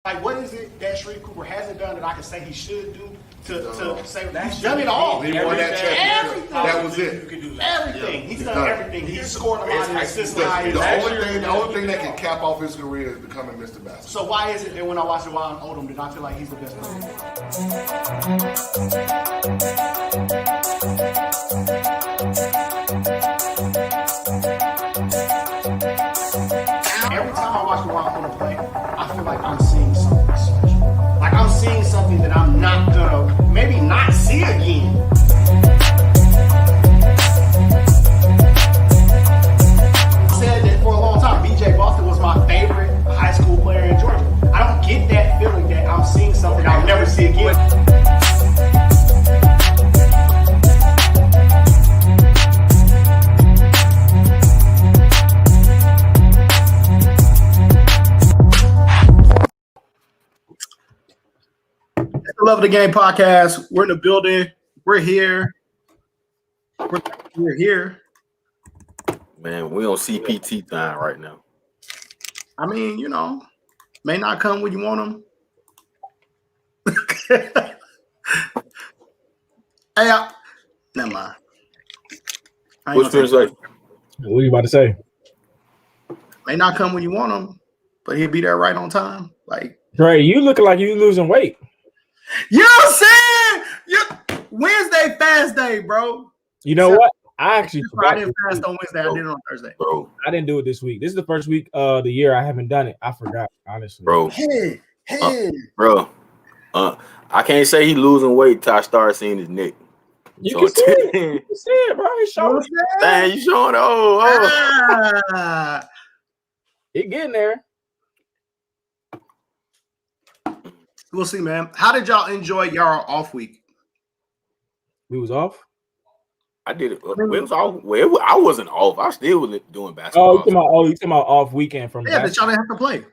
Like, what is it that Sharif Cooper hasn't done that I can say he should do to say he's done it all? He won that championship. That was it. Everything. He's done everything. He's scored a lot of assists. The only thing that can cap off his career is becoming Mr. Basketball. So why is it that when I watch Juwan Odom, did I feel like he's the best player? Every time I watch Juwan Odom play, I feel like I'm seeing something special. Like I'm seeing something that I'm not gonna maybe not see again. I said that for a long time. BJ Boston was my favorite high school player in Georgia. I don't get that feeling that I'm seeing something I'll never see again. The Love of the Game podcast. We're in the building. We're here. We're here. Man, we on CPT time right now. I mean, you know, may not come when you want them. Hey, never mind. What's you say? What are you about to say? May not come when you want them, but he'll be there right on time. Like Trey, you looking like you losing weight. You know what I'm saying? Wednesday fast day, bro. You know what? I actually I didn't fast on Wednesday. I did it on Thursday. Bro. I didn't do it this week. This is the first week of the year I haven't done it. I forgot, honestly. Bro. Hey. Bro. I can't say he losing weight till I start seeing his neck. You can see it. You can see it, bro. He's showing. Dang, you showing It getting there. We'll see, man. How did y'all enjoy y'all off week? We was off. I did it. It was off. Well, I wasn't off. I still was doing basketball. You talking about off weekend from that y'all didn't have to play.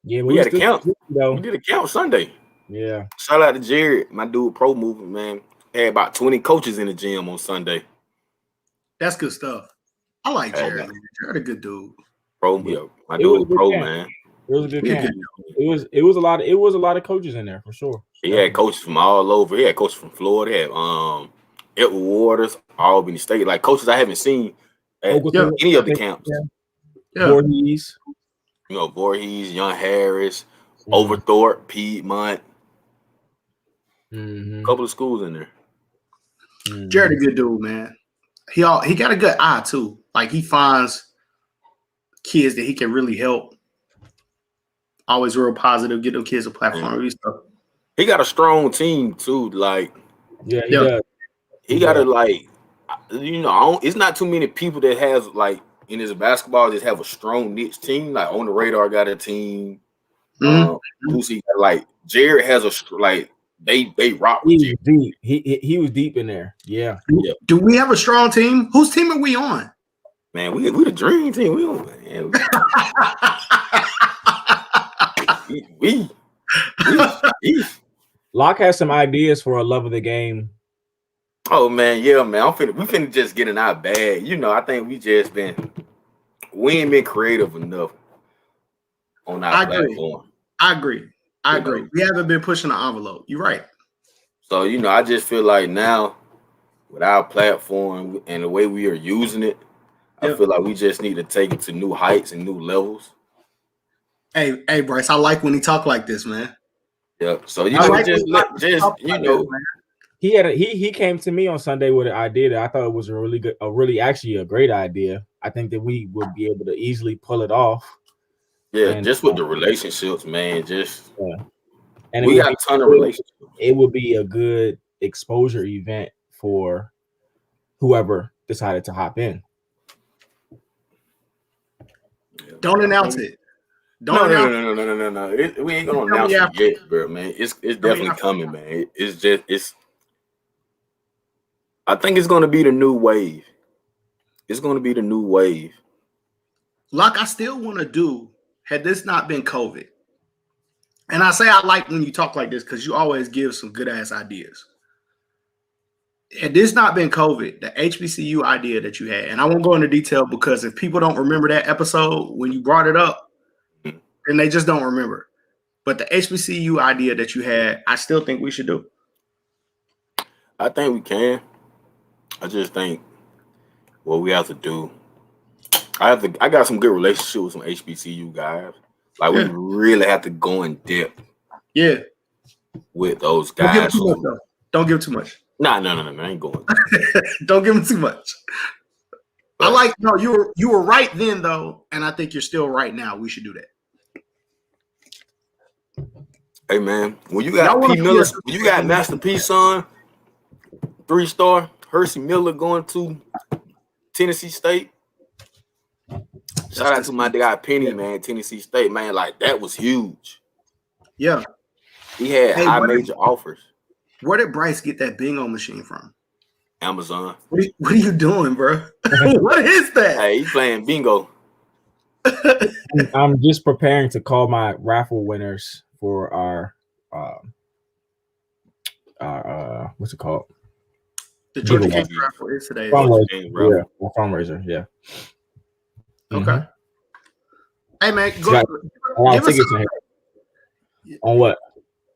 Yeah, we had a count. Though. We did a count Sunday. Yeah. Shout out to Jared, my dude, Pro Movement, man. Had about 20 coaches in the gym on Sunday. That's good stuff. I like Jared, man. Jared a good dude. Pro, yeah, my dude is pro, man. It was a good camp. It was a lot of coaches in there for sure. He had coaches from all over. He had coaches from Florida. He had Edward Waters, Albany State, like coaches I haven't seen at any of the camps. Yeah. Voorhees. You know, Voorhees, Young Harris, Overthorpe, Piedmont. A couple of schools in there. Jared a good dude, man. He got a good eye too. Like he finds kids that he can really help. Always real positive. Get them kids a platform. He got a strong team too. Like, yeah, he does. He got to like, you know, it's not too many people that has like in his basketball just have a strong niche team. Like on the radar got a team. Lucy, like Jared has a like they rock. He was deep. He was deep in there. Yeah. Do we have a strong team? Whose team are we on? Man, we the dream team. We on, man. we. Locke has some ideas for a Love of the Game. Oh man, yeah, man. We finna just get in our bag. You know, I think we ain't been creative enough on our platform. I agree. We haven't been pushing the envelope. You're right. So, you know, I just feel like now with our platform and the way we are using it, I feel like we just need to take it to new heights and new levels. Hey, Bryce, I like when he talk like this, man. Yeah. So you know, he came to me on Sunday with an idea that I thought it was a great idea. I think that we would be able to easily pull it off. Yeah, and just with the relationships, man. And we got a ton of relationships. It would be a good exposure event for whoever decided to hop in. Don't announce it. No. We ain't gonna announce it yet, bro, man. It's definitely coming, man. I think it's gonna be the new wave. It's gonna be the new wave. Like I still want to do, had this not been COVID. And I say I like when you talk like this because you always give some good ass ideas. Had this not been COVID, the HBCU idea that you had, and I won't go into detail because if people don't remember that episode when you brought it up, then they just don't remember. But the HBCU idea that you had, I still think we should do. I think we can. I just think what we have to do. I got some good relationships with some HBCU guys. Like we really have to go in depth. Yeah. With those Don't give guys. too much, though. Don't give too much. No, I ain't going. Don't give them too much. I like you were right then though, and I think you're still right now. We should do that. Hey man, when you got P. Miller, when you got Master P son, 3-star, Hersey Miller going to Tennessee State. Shout out to my guy Penny, man, Tennessee State, man. Like that was huge. Yeah. He had high major offers. Where did Bryce get that bingo machine from? Amazon. What are you doing, bro? What is that? Hey, he's playing bingo. I'm just preparing to call my raffle winners for our what's it called? The Georgia Kings raffle is today. Fundraiser, yeah. Okay. Hey man, give us on what?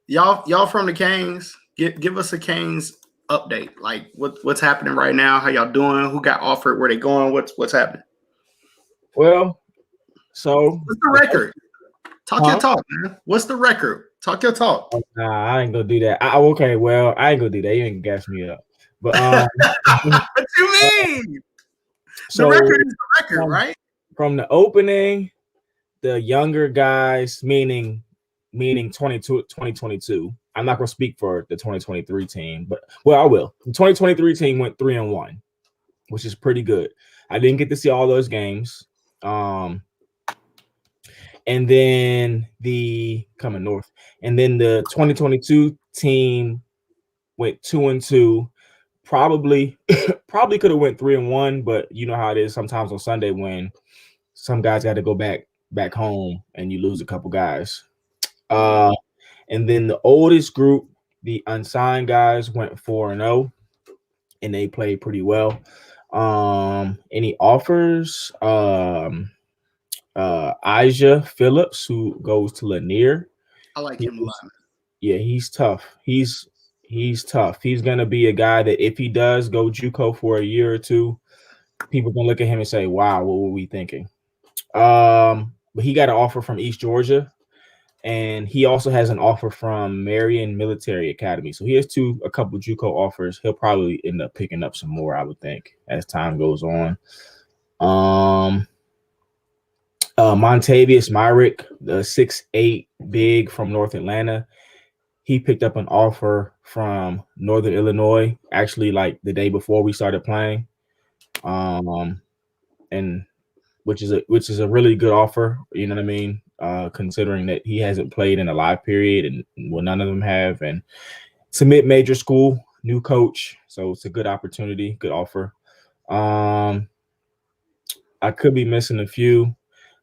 Y'all from the Canes? Give us a Canes update. Like what's happening right now? How y'all doing? Who got offered? Where they going? What's happening? Well, so what's the record? Talk your talk, man. What's the record? Talk your talk. Nah, I ain't gonna do that. Okay, well, I ain't gonna do that. You ain't gonna gas me up. But what you mean? So, the record is the record, right? From the opening, the younger guys, meaning 2022. I'm not gonna speak for the 2023 team, but I will. The 2023 team went 3-1, which is pretty good. I didn't get to see all those games. And then the 2022 team went 2-2. Probably could have went 3-1, but you know how it is sometimes on Sunday when some guys got to go back home and you lose a couple guys. And then the oldest group, the unsigned guys, went 4-0, and they played pretty well. Any offers? Elijah Phillips, who goes to Lanier. I like him a lot. Yeah, he's tough. He's tough. He's gonna be a guy that if he does go JUCO for a year or two, people can look at him and say, "Wow, what were we thinking?" But he got an offer from East Georgia, and he also has an offer from Marion Military Academy. So he has a couple of JUCO offers. He'll probably end up picking up some more, I would think, as time goes on. Montavious Myrick, the 6'8" big from North Atlanta, he picked up an offer from Northern Illinois, actually like the day before we started playing, and which is a really good offer. You know what I mean? Considering that he hasn't played in a live period, and well, none of them have, and it's a mid-major school, new coach, so it's a good opportunity, good offer. I could be missing a few.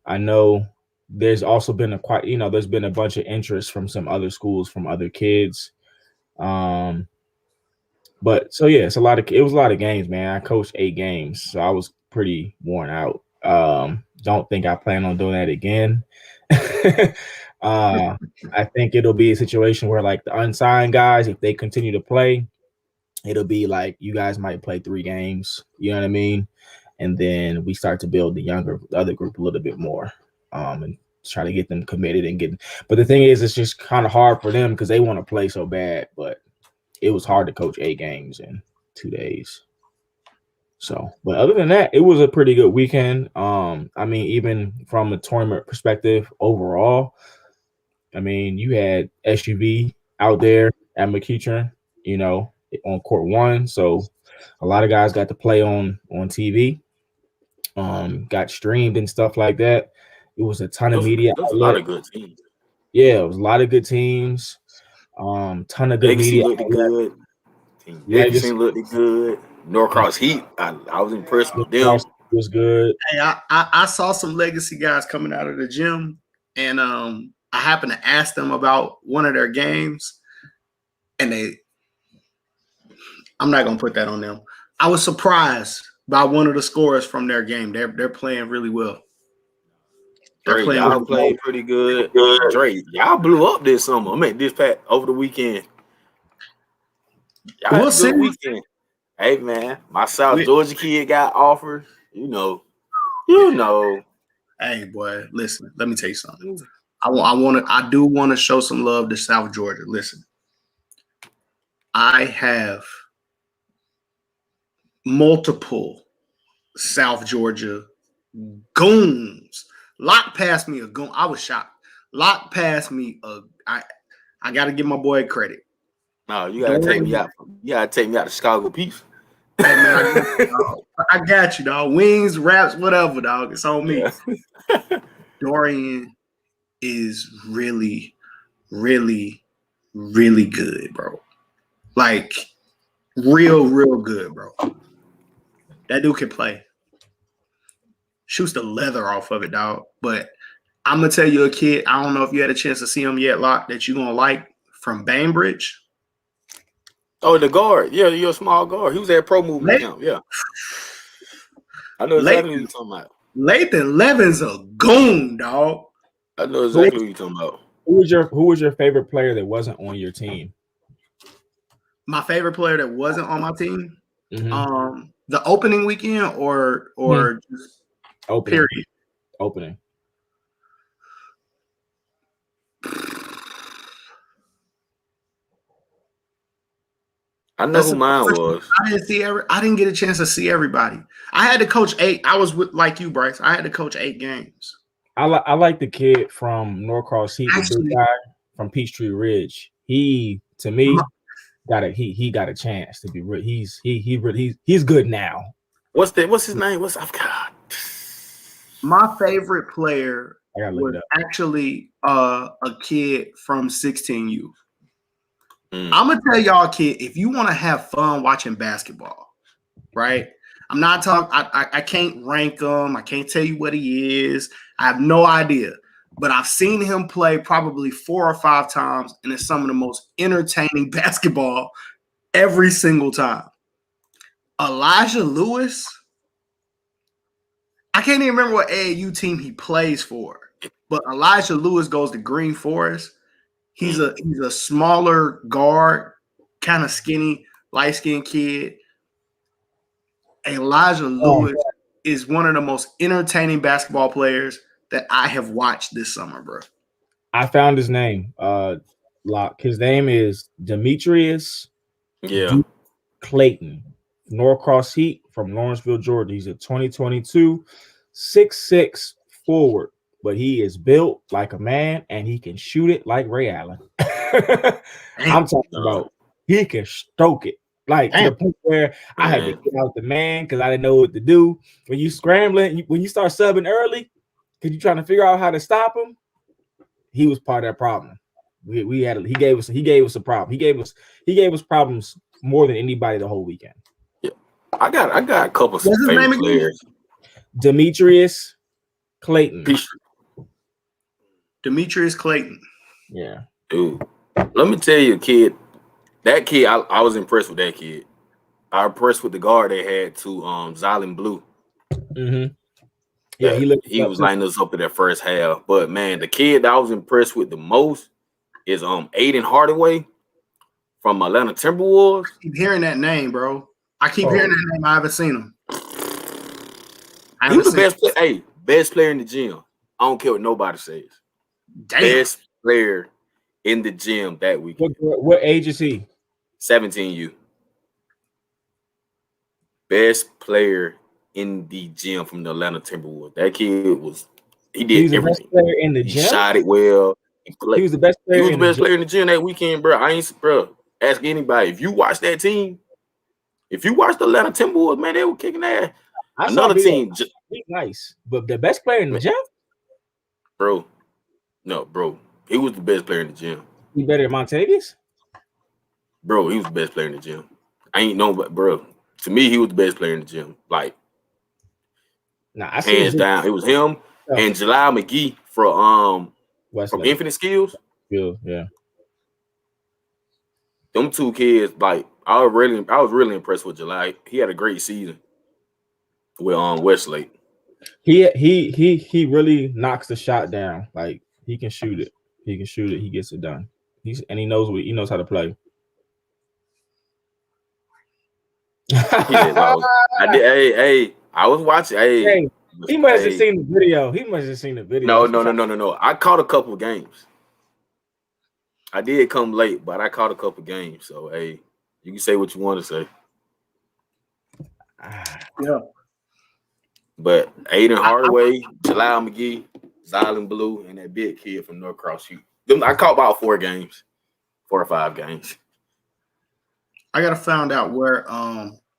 I know there's also been there's been a bunch of interest from some other schools, from other kids. But so yeah, it was a lot of games, man. I coached 8 games, so I was pretty worn out. Don't think I plan on doing that again. I think it'll be a situation where like the unsigned guys, if they continue to play, it'll be like you guys might play 3 games, you know what I mean? And then we start to build the other group a little bit more, and try to get them committed but the thing is, it's just kind of hard for them because they want to play so bad, but it was hard to coach 8 games in 2 days. So, but other than that, it was a pretty good weekend. I mean, even from a tournament perspective overall, I mean, you had SUV out there at McEachern, on court 1. So a lot of guys got to play on TV. Got streamed and stuff like that. It was a ton of media. There's a lot of good teams. Yeah, it was a lot of good teams. Ton of good Legacy media. Looked good. Legacy looked good. Norcross Heat. I was impressed with them. Was good. Hey, I saw some Legacy guys coming out of the gym, and I happened to ask them about one of their games, and I'm not gonna put that on them. I was surprised by one of the scores from their game. They're playing really well. They're Drake, playing y'all with played pretty good. Drake, y'all blew up this summer. I mean, this past over the weekend. Y'all had We'll a see. good weekend. Hey man, my South We- Georgia kid got offered. You know. Hey, boy, listen. Let me tell you something. I do want to show some love to South Georgia. Listen, I have multiple South Georgia goons. Lock past me a goon. I was shocked. Lock past me a. I got to give my boy credit. No, you gotta take me out. You gotta take me out to Chicago Peace. Hey, man, I got you, dog. Wings, wraps, whatever, dog. It's on me. Yeah. Dorian is really, really, really good, bro. Like, real good, bro. That dude can play. Shoots the leather off of it, dog. But I'm gonna tell you a kid. I don't know if you had a chance to see him yet, Lock, that you're gonna like from Bainbridge. Oh, the guard. Yeah, you're a small guard. He was at Pro Movement Camp. Yeah. I know exactly what you're talking about. Lathan Levin's a goon, dog. I know exactly what you're talking about. Who was your favorite player that wasn't on your team? My favorite player that wasn't on my team. Mhm. The opening weekend or just Opening. period. Opening. I know who mine was. I didn't get a chance to see everybody. I had to coach 8. I was with like you, Bryce. I had to coach 8 games. I like the kid from Norcross Heat, the Actually- big guy from Peachtree Ridge. He, to me, got a chance to be. He's good now. What's his name? I've got. My favorite player I gotta look was it up. actually a kid from 16U. Mm. I'm gonna tell y'all, kid, if you want to have fun watching basketball, right? I'm not talking. I can't rank him. I can't tell you what he is. I have no idea. But I've seen him play probably 4 or 5 times, and it's some of the most entertaining basketball every single time. Elijah Lewis. I can't even remember what AAU team he plays for, but Elijah Lewis goes to Green Forest. He's a smaller guard, kind of skinny, light-skinned kid. Elijah Lewis is one of the most entertaining basketball players that I have watched this summer, bro. I found his name. Lock. His name is Demetrius Yeah. Clayton, Norcross Heat from Lawrenceville, Georgia. He's a 2022 6'6" forward, but he is built like a man and he can shoot it like Ray Allen. I'm talking about he can stroke it. Like to the point where I had to get out the man because I didn't know what to do. When you scrambling, when you start subbing early, because you're trying to figure out how to stop him, he was part of that problem. He gave us a problem. He gave us problems more than anybody the whole weekend. Yeah. I got a couple of What's his name favorite again? players. Demetrius Clayton. Demetrius Clayton. Yeah. Dude, let me tell you, kid. That kid, I was impressed with that kid. I was impressed with the guard they had to Zylan Blue. Mm-hmm. Yeah, he was lining us up in that first half. But man, the kid that I was impressed with the most is Aiden Hardaway from Atlanta Timberwolves. I keep hearing that name, bro. I keep hearing that name. I haven't seen him. He was the best player. Hey, best player in the gym. I don't care what nobody says. Damn. Best player in the gym that weekend. What age is he? 17U. Best player in the gym from the Atlanta Timberwolves. That kid he did everything. Best player in the gym? He shot it well. He was the best player. He was the best player in the gym that weekend, bro. Ask anybody. If you watch that team, if you watch the Atlanta Timberwolves, man, they were kicking ass. Another team. He's nice. But the best player in the gym? Bro. No, bro. He was the best player in the gym. He better than Montavious? Bro, he was the best player in the gym. I ain't know, but bro, to me, he was the best player in the gym. Like, hands down. It was him and Jalal McGee from Infinite Skills. Yeah. Them two kids, like, I was really impressed with Jalal. He had a great season with Westlake. He really knocks the shot down. Like he can shoot it. He can shoot it. He gets it done. He knows how to play. I was watching. Hey, he must have seen the video. He must have seen the video. No. I caught a couple of games. I did come late, but I caught a couple of games. So hey, you can say what you want to say. Yeah. But Aiden Hardaway, Jalal McGee, Zylan Blue, and that big kid from Norcross. I caught about 4 or 5 games. I gotta find out where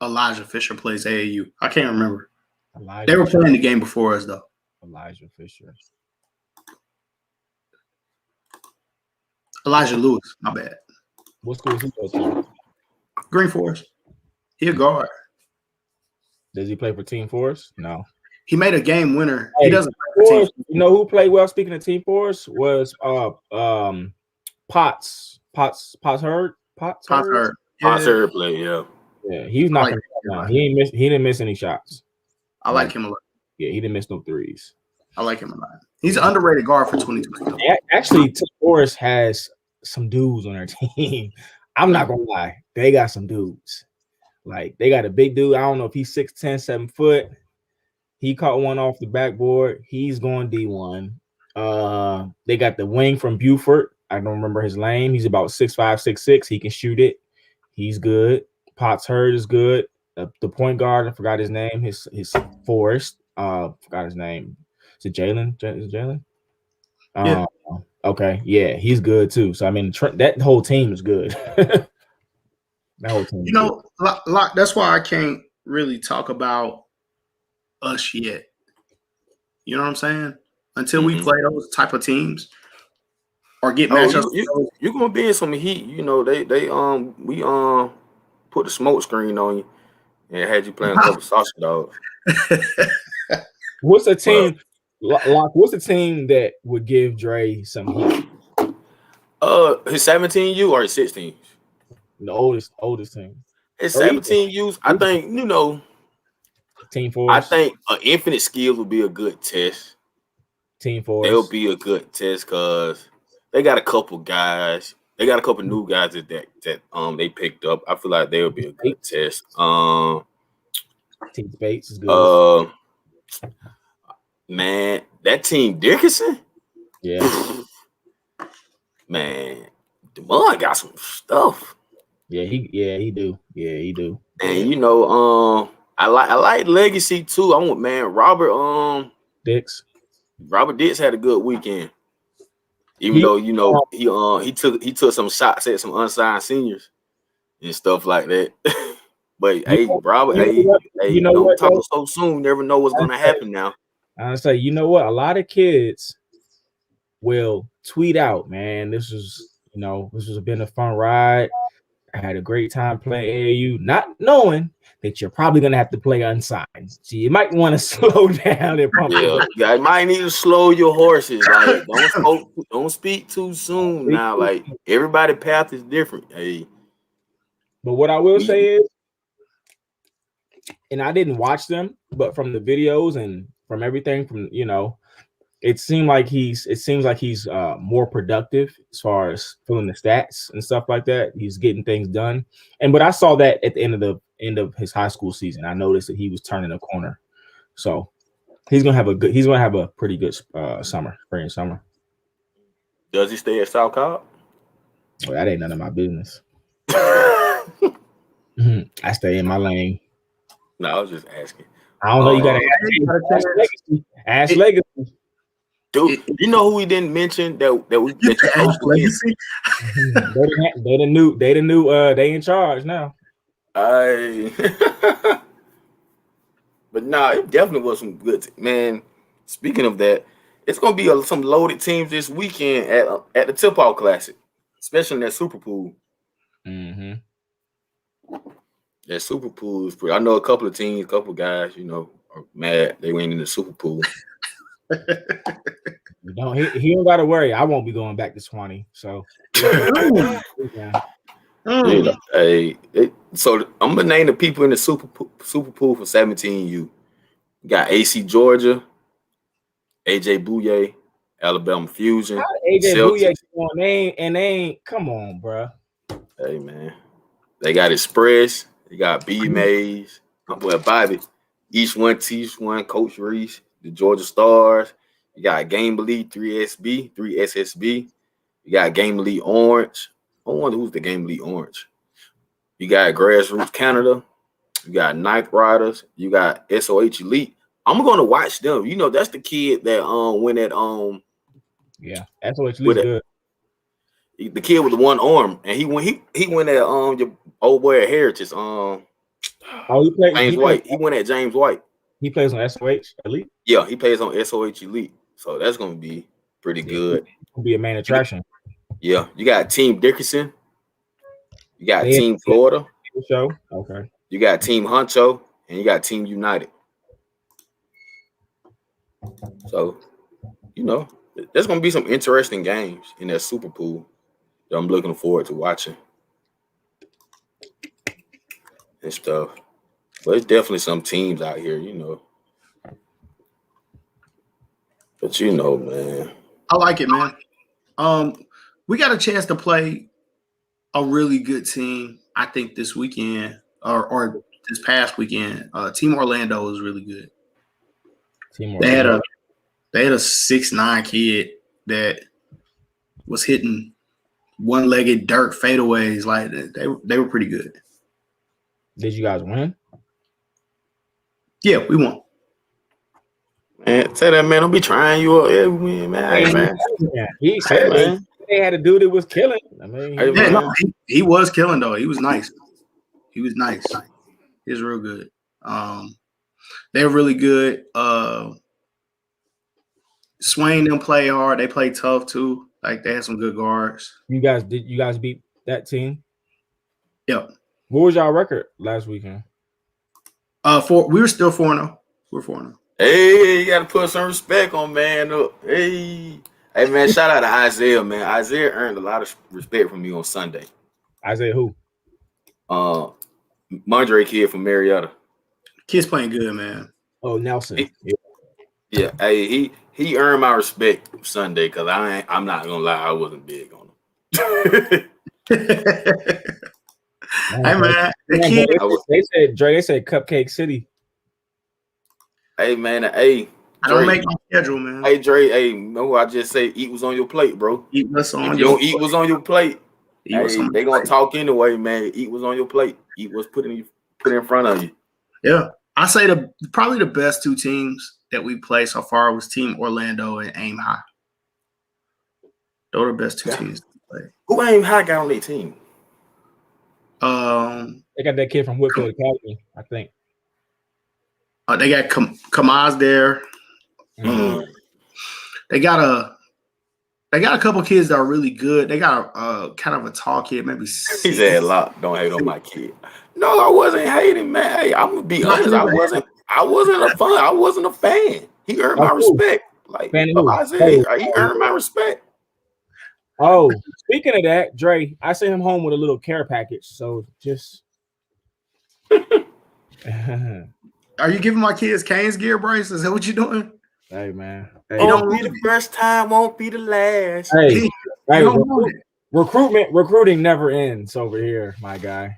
Elijah Fisher plays AAU. I can't remember. They were playing the game before us though. Elijah Fisher. Elijah Lewis, my bad. What school is he go to? Green Forest. He a guard. Does he play for Team Forest? No. He made a game winner. Hey, he doesn't play for Forest, you know who played well, speaking of Team Forest, was Potts Hurd. Potts Hurd. Potts Hurd play, yeah. Yeah, he's not he didn't miss any shots. I like him a lot. Yeah, he didn't miss no threes. I like him a lot. He's an underrated guard for 2020. Actually, Team Forest has some dudes on their team. I'm not gonna lie, they got some dudes. Like they got a big dude. I don't know if he's 6'10", 7 foot. He caught one off the backboard. He's going D1. They got the wing from Buford. I don't remember his name. He's about 6'5", 6'6". He can shoot it. He's good. Potts Hurd is good. The point guard, I forgot his name. His Forrest. Forgot his name. Is it Jalen? Is it Jalen? Yeah. Okay. Yeah, he's good too. So I mean, that whole team is good. That whole team. You know, that's why I can't really talk about us yet. You know what I'm saying? Until we play those type of teams or get matchups. You're gonna be in some heat. You know, we put the smoke screen on you and had you playing a couple sausage dogs. What's a team? What's a team that would give Dre some heat? His 17U or his 16? The oldest team. His 17Us. I think Team Force. I think Infinite Skills would be a good test. Team Force. It'll be a good test because they got a couple guys. They got a couple new guys that they picked up. I feel like they'll be a good test. Team Spates is good. Man, that team Dickinson. Yeah. Man, DeMond got some stuff. Yeah, he do. Yeah, he do. And you know, I like Legacy too. I want Robert Dix. Robert Dix had a good weekend. Even though he took some shots at some unsigned seniors and stuff like that. But Robert, don't talk so soon. You never know what's gonna happen now. I say, you know what? A lot of kids will tweet out, man. This has been a fun ride. I had a great time playing AAU, not knowing that you're probably gonna have to play unsigned. So you might want to slow down and pump. Yeah, you might need to slow your horses. Like don't speak too soon now. Like everybody's path is different. Hey. But what I will say is, and I didn't watch them, but from the videos and from everything, it seems like he's more productive as far as filling the stats and stuff like that. He's getting things done. But I saw that at the end of his high school season. I noticed that he was turning a corner. So he's gonna have a pretty good spring and summer. Does he stay at South Cobb? Well, that ain't none of my business. I stay in my lane. No, I was just asking. I don't know. You gotta ask Legacy. Dude, you know who we didn't mention that you Legacy? They in charge now. But nah, it definitely was some good man. Speaking of that, it's gonna be some loaded teams this weekend at the Tip-Off Classic, especially in that Super Pool. Mm-hmm. That Super Pool is pretty. I know a couple of teams, couple of guys, are mad they went in the Super Pool. He don't gotta worry. I won't be going back to Swanee. So so I'm gonna name the people in the Super Pool for 17U. You got AC Georgia, AJ Bouye, Alabama Fusion, AJ Celtics. Bouye, they ain't. Come on, bro. Hey man, they got Express. They got B Mays. Well, Bobby. Each one, Coach Reese, the Georgia Stars. You got Game Elite 3SB, 3SSB. You got Game Elite Orange. I wonder who's the Game Elite Orange. You got Grassroots Canada. You got Ninth Riders. You got SOH Elite. I'm gonna watch them. You know, that's the kid that went at yeah, SOH Elite's good. The kid with the one arm, and he went at your old boy at Heritage. He played James White. He went at James White. He plays on SOH Elite. Yeah, he plays on SOH Elite. So that's gonna be pretty good. It'll be a main attraction. Yeah, you got Team Dickinson. You got Team Florida. Show. Okay. You got Team Huncho, and you got Team United. So, you know, there's gonna be some interesting games in that Super Pool that I'm looking forward to watching and stuff. But it's definitely some teams out here, you know. But you know, man. I like it, man. We got a chance to play a really good team, I think, this weekend or this past weekend. Team Orlando was really good. They had a 6'9" kid that was hitting one-legged dirt fadeaways. Like they were pretty good. Did you guys win? Yeah, we won. Man, tell that man, don't be trying you up every win, man. Hey, man. He said, man, they had a dude that was killing. I mean, he was killing though. He was nice. He was nice. He was real good. They're really good. Swain them play hard. They play tough too. Like they had some good guards. You guys beat that team? Yep. What was y'all record last weekend? We were still 4-0. We're 4-0. Hey, you gotta put some respect on man up. Hey man, shout out to Isaiah, man. Isaiah earned a lot of respect from me on Sunday. Isaiah who? Mondre kid from Marietta. Kid's playing good, man. Oh, Nelson. Yeah. Hey, he earned my respect Sunday because I'm not gonna lie, I wasn't big on him. Hey man, they said Cupcake City. Hey man, hey. I don't make my schedule, man. Hey Dre, hey, no, I just say eat was on your plate, bro. Eat what's on if your you don't eat what's on your plate. Hey, they gonna plate. talk anyway, man. Eat what's on your plate. Eat what's put in front of you. Yeah, I say probably the best two teams that we played so far was Team Orlando and Aim High. Those are the best two teams to play. Who Aim High got on their team? They got that kid from Whitfield Academy, I think. They got Kamaz there. Mm-hmm. They got a couple kids that are really good. They got a kind of a tall kid, maybe. He said, "Lock, don't hate on my kid." No, I wasn't hating, man. Hey, I'm gonna be honest. I wasn't a fan. He earned my respect. Like Isaiah, he earned my respect. Oh, speaking of that, Dre, I sent him home with a little care package. So just. Are you giving my kids Canes gear, Bryce? Is that what you're doing? Hey, man. Hey, won't be the first time, won't be the last. Hey, recruiting never ends over here, my guy.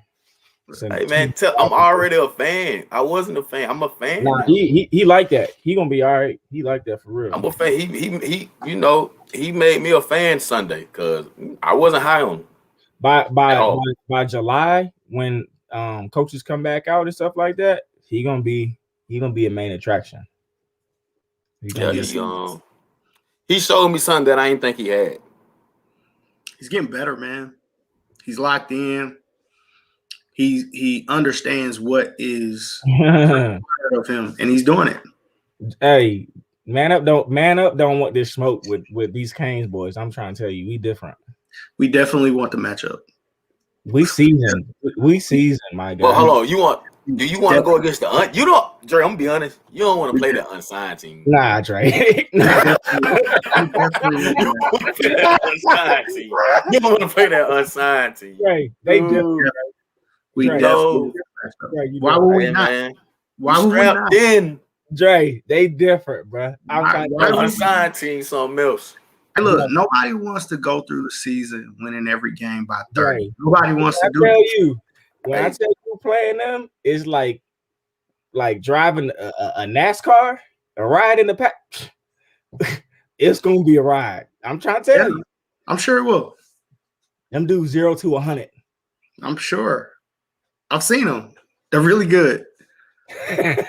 Hey, man, I'm already a fan. I wasn't a fan. I'm a fan. Nah, he like that. He gonna be all right. He like that for real. I'm a fan. He you know, he made me a fan Sunday because I wasn't high on him. By July, when coaches come back out and stuff like that, he gonna be a main attraction. He showed me something that I didn't think he had. He's getting better, man. He's locked in. He understands what is of him, and he's doing it. Hey, man up! Don't want this smoke with these Canes boys. I'm trying to tell you, we different. We definitely want the matchup. We season, my guy. Well, hold on. Do you want to go against the you don't, Dre? I'm gonna be honest. You don't want to play that unsigned team. Nah, Dre. Nah. You don't want to play that unsigned team. Dre, they different. We definitely. Why would we not? Man. Why would we not? Dre, they different, bro. I'm trying to Why The would unsigned team, something else. Hey, look, nobody wants to go through the season winning every game by 30. Right. Nobody wants to do I tell it. you, when I Hey. tell you playing them, it's like driving a NASCAR, a ride in the pack. It's gonna be a ride. I'm trying to tell you. I'm sure it will. Them do 0 to 100. I'm sure. I've seen them. They're really good. I've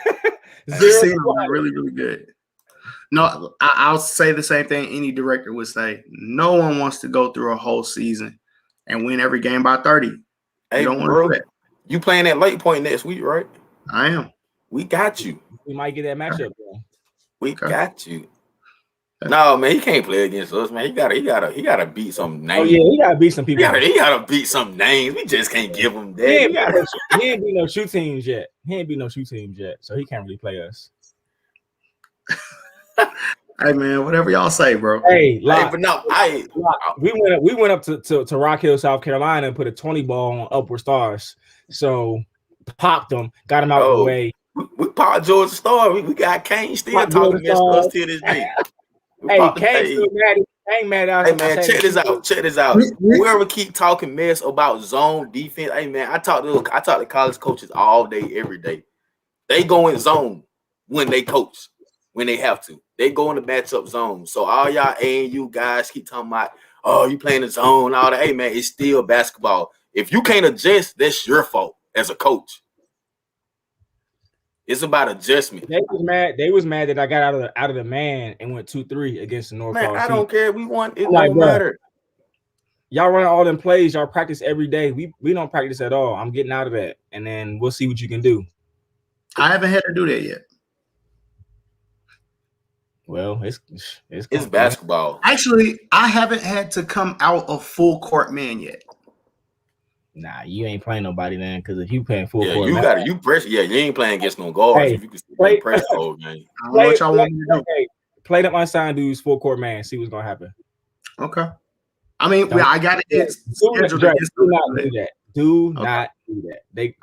0 seen to them. They're really, really good. No, I'll say the same thing any director would say. No one wants to go through a whole season and win every game by 30. Hey, you don't want bro, to do that. you playing at Lake Point next week, right? I am. We got you. We might get that matchup, bro. We Okay. got you. No, man, he can't play against us, man. He gotta beat some names. Oh yeah, he gotta beat some He people. gotta beat some names. We just can't give him that. He We ain't, gotta- he ain't beat no shoe teams yet. So he can't really play us. Hey, man, whatever y'all say, bro. Hey, Hey, Locke, but no, we went up to Rock Hill, South Carolina, and put a 20 ball on Upward Stars. So popped them, got him out of the way. we popped Georgia Star. We got Kane still Popped talking Georgia mess to us Star. till this day. We Hey, popped the Kane page. still mad. Kane mad out. Hey man, check this out. Check this out. We- Whoever keep talking mess about zone defense, hey man, I talk to college coaches all day, every day. They go in zone when they coach, when they have to. They go in the matchup zone. So all y'all ANU guys keep talking about, oh, you playing the zone, all that. Hey man, it's still basketball. If you can't adjust, that's your fault as a coach. It's about adjustment. They was mad that I got out of the man and went 2-3 against the North Man, Carolina I team. don't care. We won. It Like, don't bro, matter. Y'all run all them plays. Y'all practice every day. We don't practice at all. I'm getting out of that, and then we'll see what you can do. I haven't had to do that yet. Well, it's Basketball. Actually, I haven't had to come out of full court man yet. Nah, you ain't playing nobody then, because if you playing full Yeah, court, you man, got it. You press. Yeah, you ain't playing against no guards. Hey, If you can play- press the whole game. I don't know what y'all want me to do. Hey, play them unsigned dudes full court man. See what's gonna happen. Okay. I mean, Don't- I got it. It's scheduled Dre, against do them. not do that. Do Okay. not do that.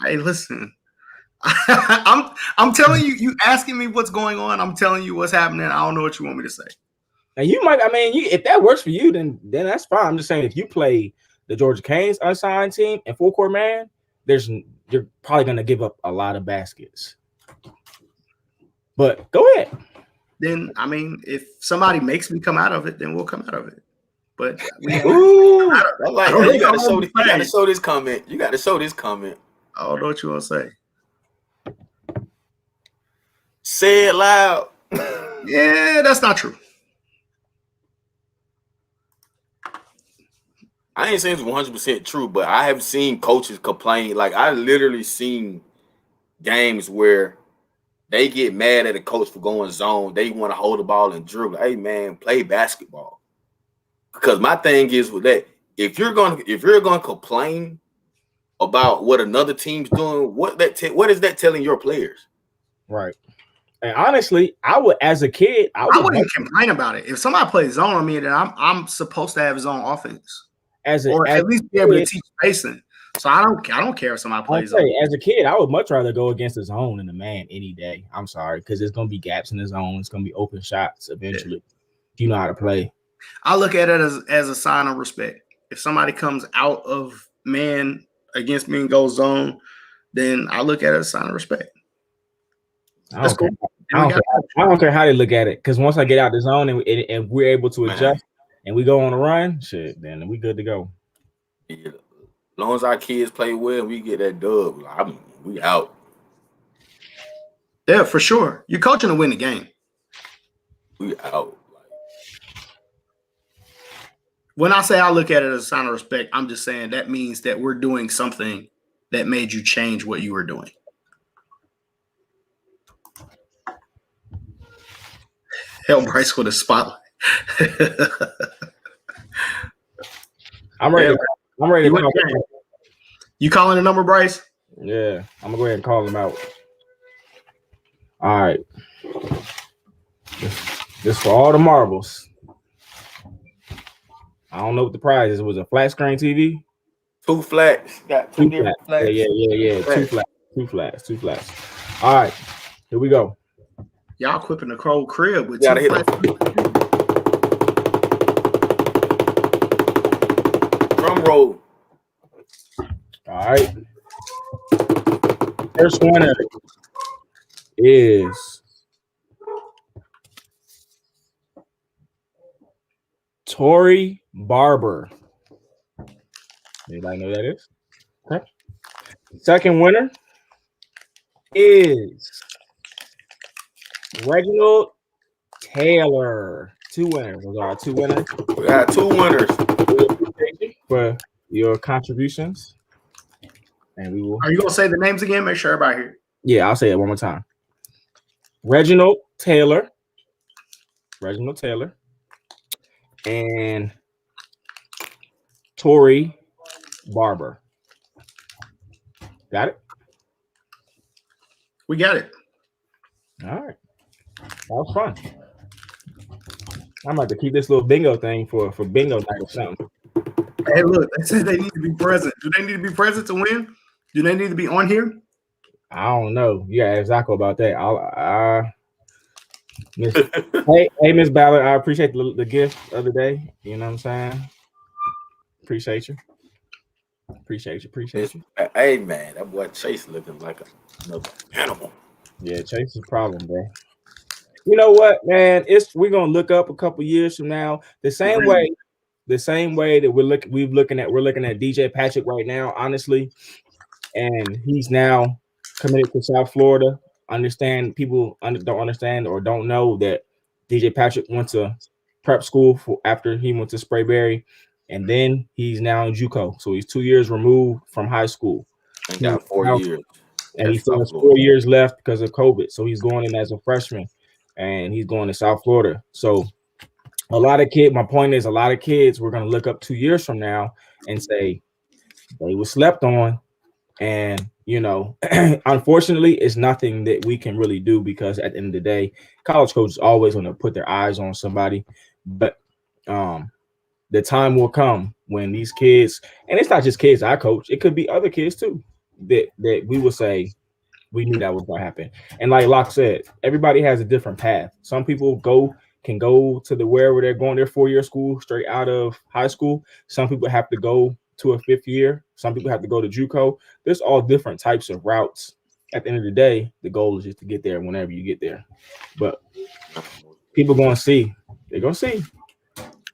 Hey, listen. I'm telling you. You asking me what's going on. I'm telling you what's happening. I don't know what you want me to say. Now you might. I mean, if that works for you, then that's fine. I'm just saying, if you play the Georgia Canes unsigned team and full court man, you're probably gonna give up a lot of baskets. But go ahead. Then I mean, if somebody makes me come out of it, then we'll come out of it. But Ooh, I like I don't that. You know got to what show. I'm You got to saying. show this comment. You got to show this comment. I don't know what you want to say. Say it loud. Yeah, that's not true. I ain't saying it's 100% true, but I have seen coaches complain. Like I literally seen games where they get mad at a coach for going zone. They want to hold the ball and dribble. Hey man, play basketball. Because my thing is with that, if you're gonna complain about what another team's doing, what is that telling your players? Right. And honestly, I would, as a kid, I wouldn't even complain about it. If somebody plays zone on me, then I'm supposed to have his own offense, or at least be able to teach spacing. So I don't care if somebody plays zone. As a kid, I would much rather go against the zone than the man any day. I'm sorry, because there's gonna be gaps in the zone. It's gonna be open shots eventually. If you know how to play. I look at it as a sign of respect. If somebody comes out of man against me and goes zone, then I look at it as a sign of respect. That's cool. I don't care how they look at it, because once I get out the zone and we're able to adjust and we go on a run, shit, then we good to go. Yeah. As long as our kids play well, we get that dub. We out. Yeah, for sure. You're coaching to win the game. We out. When I say I look at it as a sign of respect, I'm just saying that means that we're doing something that made you change what you were doing. Hell, Bryce with a spotlight. I'm ready. I'm ready. You calling the number, Bryce? Yeah, I'm gonna go ahead and call him out. All right. This for all the marbles. I don't know what the prize is. Was it a flat screen TV? 2 flats. Got 2 different flats. Yeah. Flats. Two flats. All right. Here we go. Y'all equipping the Crow crib with Gotta two hit drum roll. All right. First winner is Tori Barber. Anybody know who that is? Okay. Second winner is Reginald Taylor. Two winners. Those are our two winners. We got 2 winners. We appreciate you for your contributions. And we will. Are you gonna say the names again? Make sure everybody hear. Yeah, I'll say it one more time. Reginald Taylor. Reginald Taylor. And Tori Barber. Got it? We got it. All right. That was fun. I'm about to keep this little bingo thing for bingo night or something. Hey, look, they said they need to be present. Do they need to be present to win? Do they need to be on here? I don't know. You gotta ask Zacho about that. Hey, Miss Ballard, I appreciate the gift of the day. You know what I'm saying? Appreciate you. Appreciate you. Hey man, that boy Chase looking like another animal. Yeah, Chase is a problem, bro. You know what, man? We're gonna look up a couple years from now the same way that we're looking at DJ Patrick right now, honestly, and he's now committed to South Florida. People don't understand or don't know that DJ Patrick went to prep school after he went to Sprayberry, and then he's now in JUCO, so he's 2 years removed from high school. And got 4 years, and he still has 4 years left because of COVID. So he's going in as a freshman, and he's going to South Florida. So my point is, a lot of kids we're going to look up 2 years from now and say they were slept on. And, unfortunately, it's nothing that we can really do because at the end of the day, college coaches always want to put their eyes on somebody. But the time will come when these kids, and it's not just kids I coach, it could be other kids too, that we will say, we knew that was going to happen. And like Locke said, everybody has a different path. Some people can go to wherever they're going, their 4-year school straight out of high school. Some people have to go to a 5th year. Some people have to go to JUCO. There's all different types of routes. At the end of the day, the goal is just to get there whenever you get there. But people going to see. They're going to see.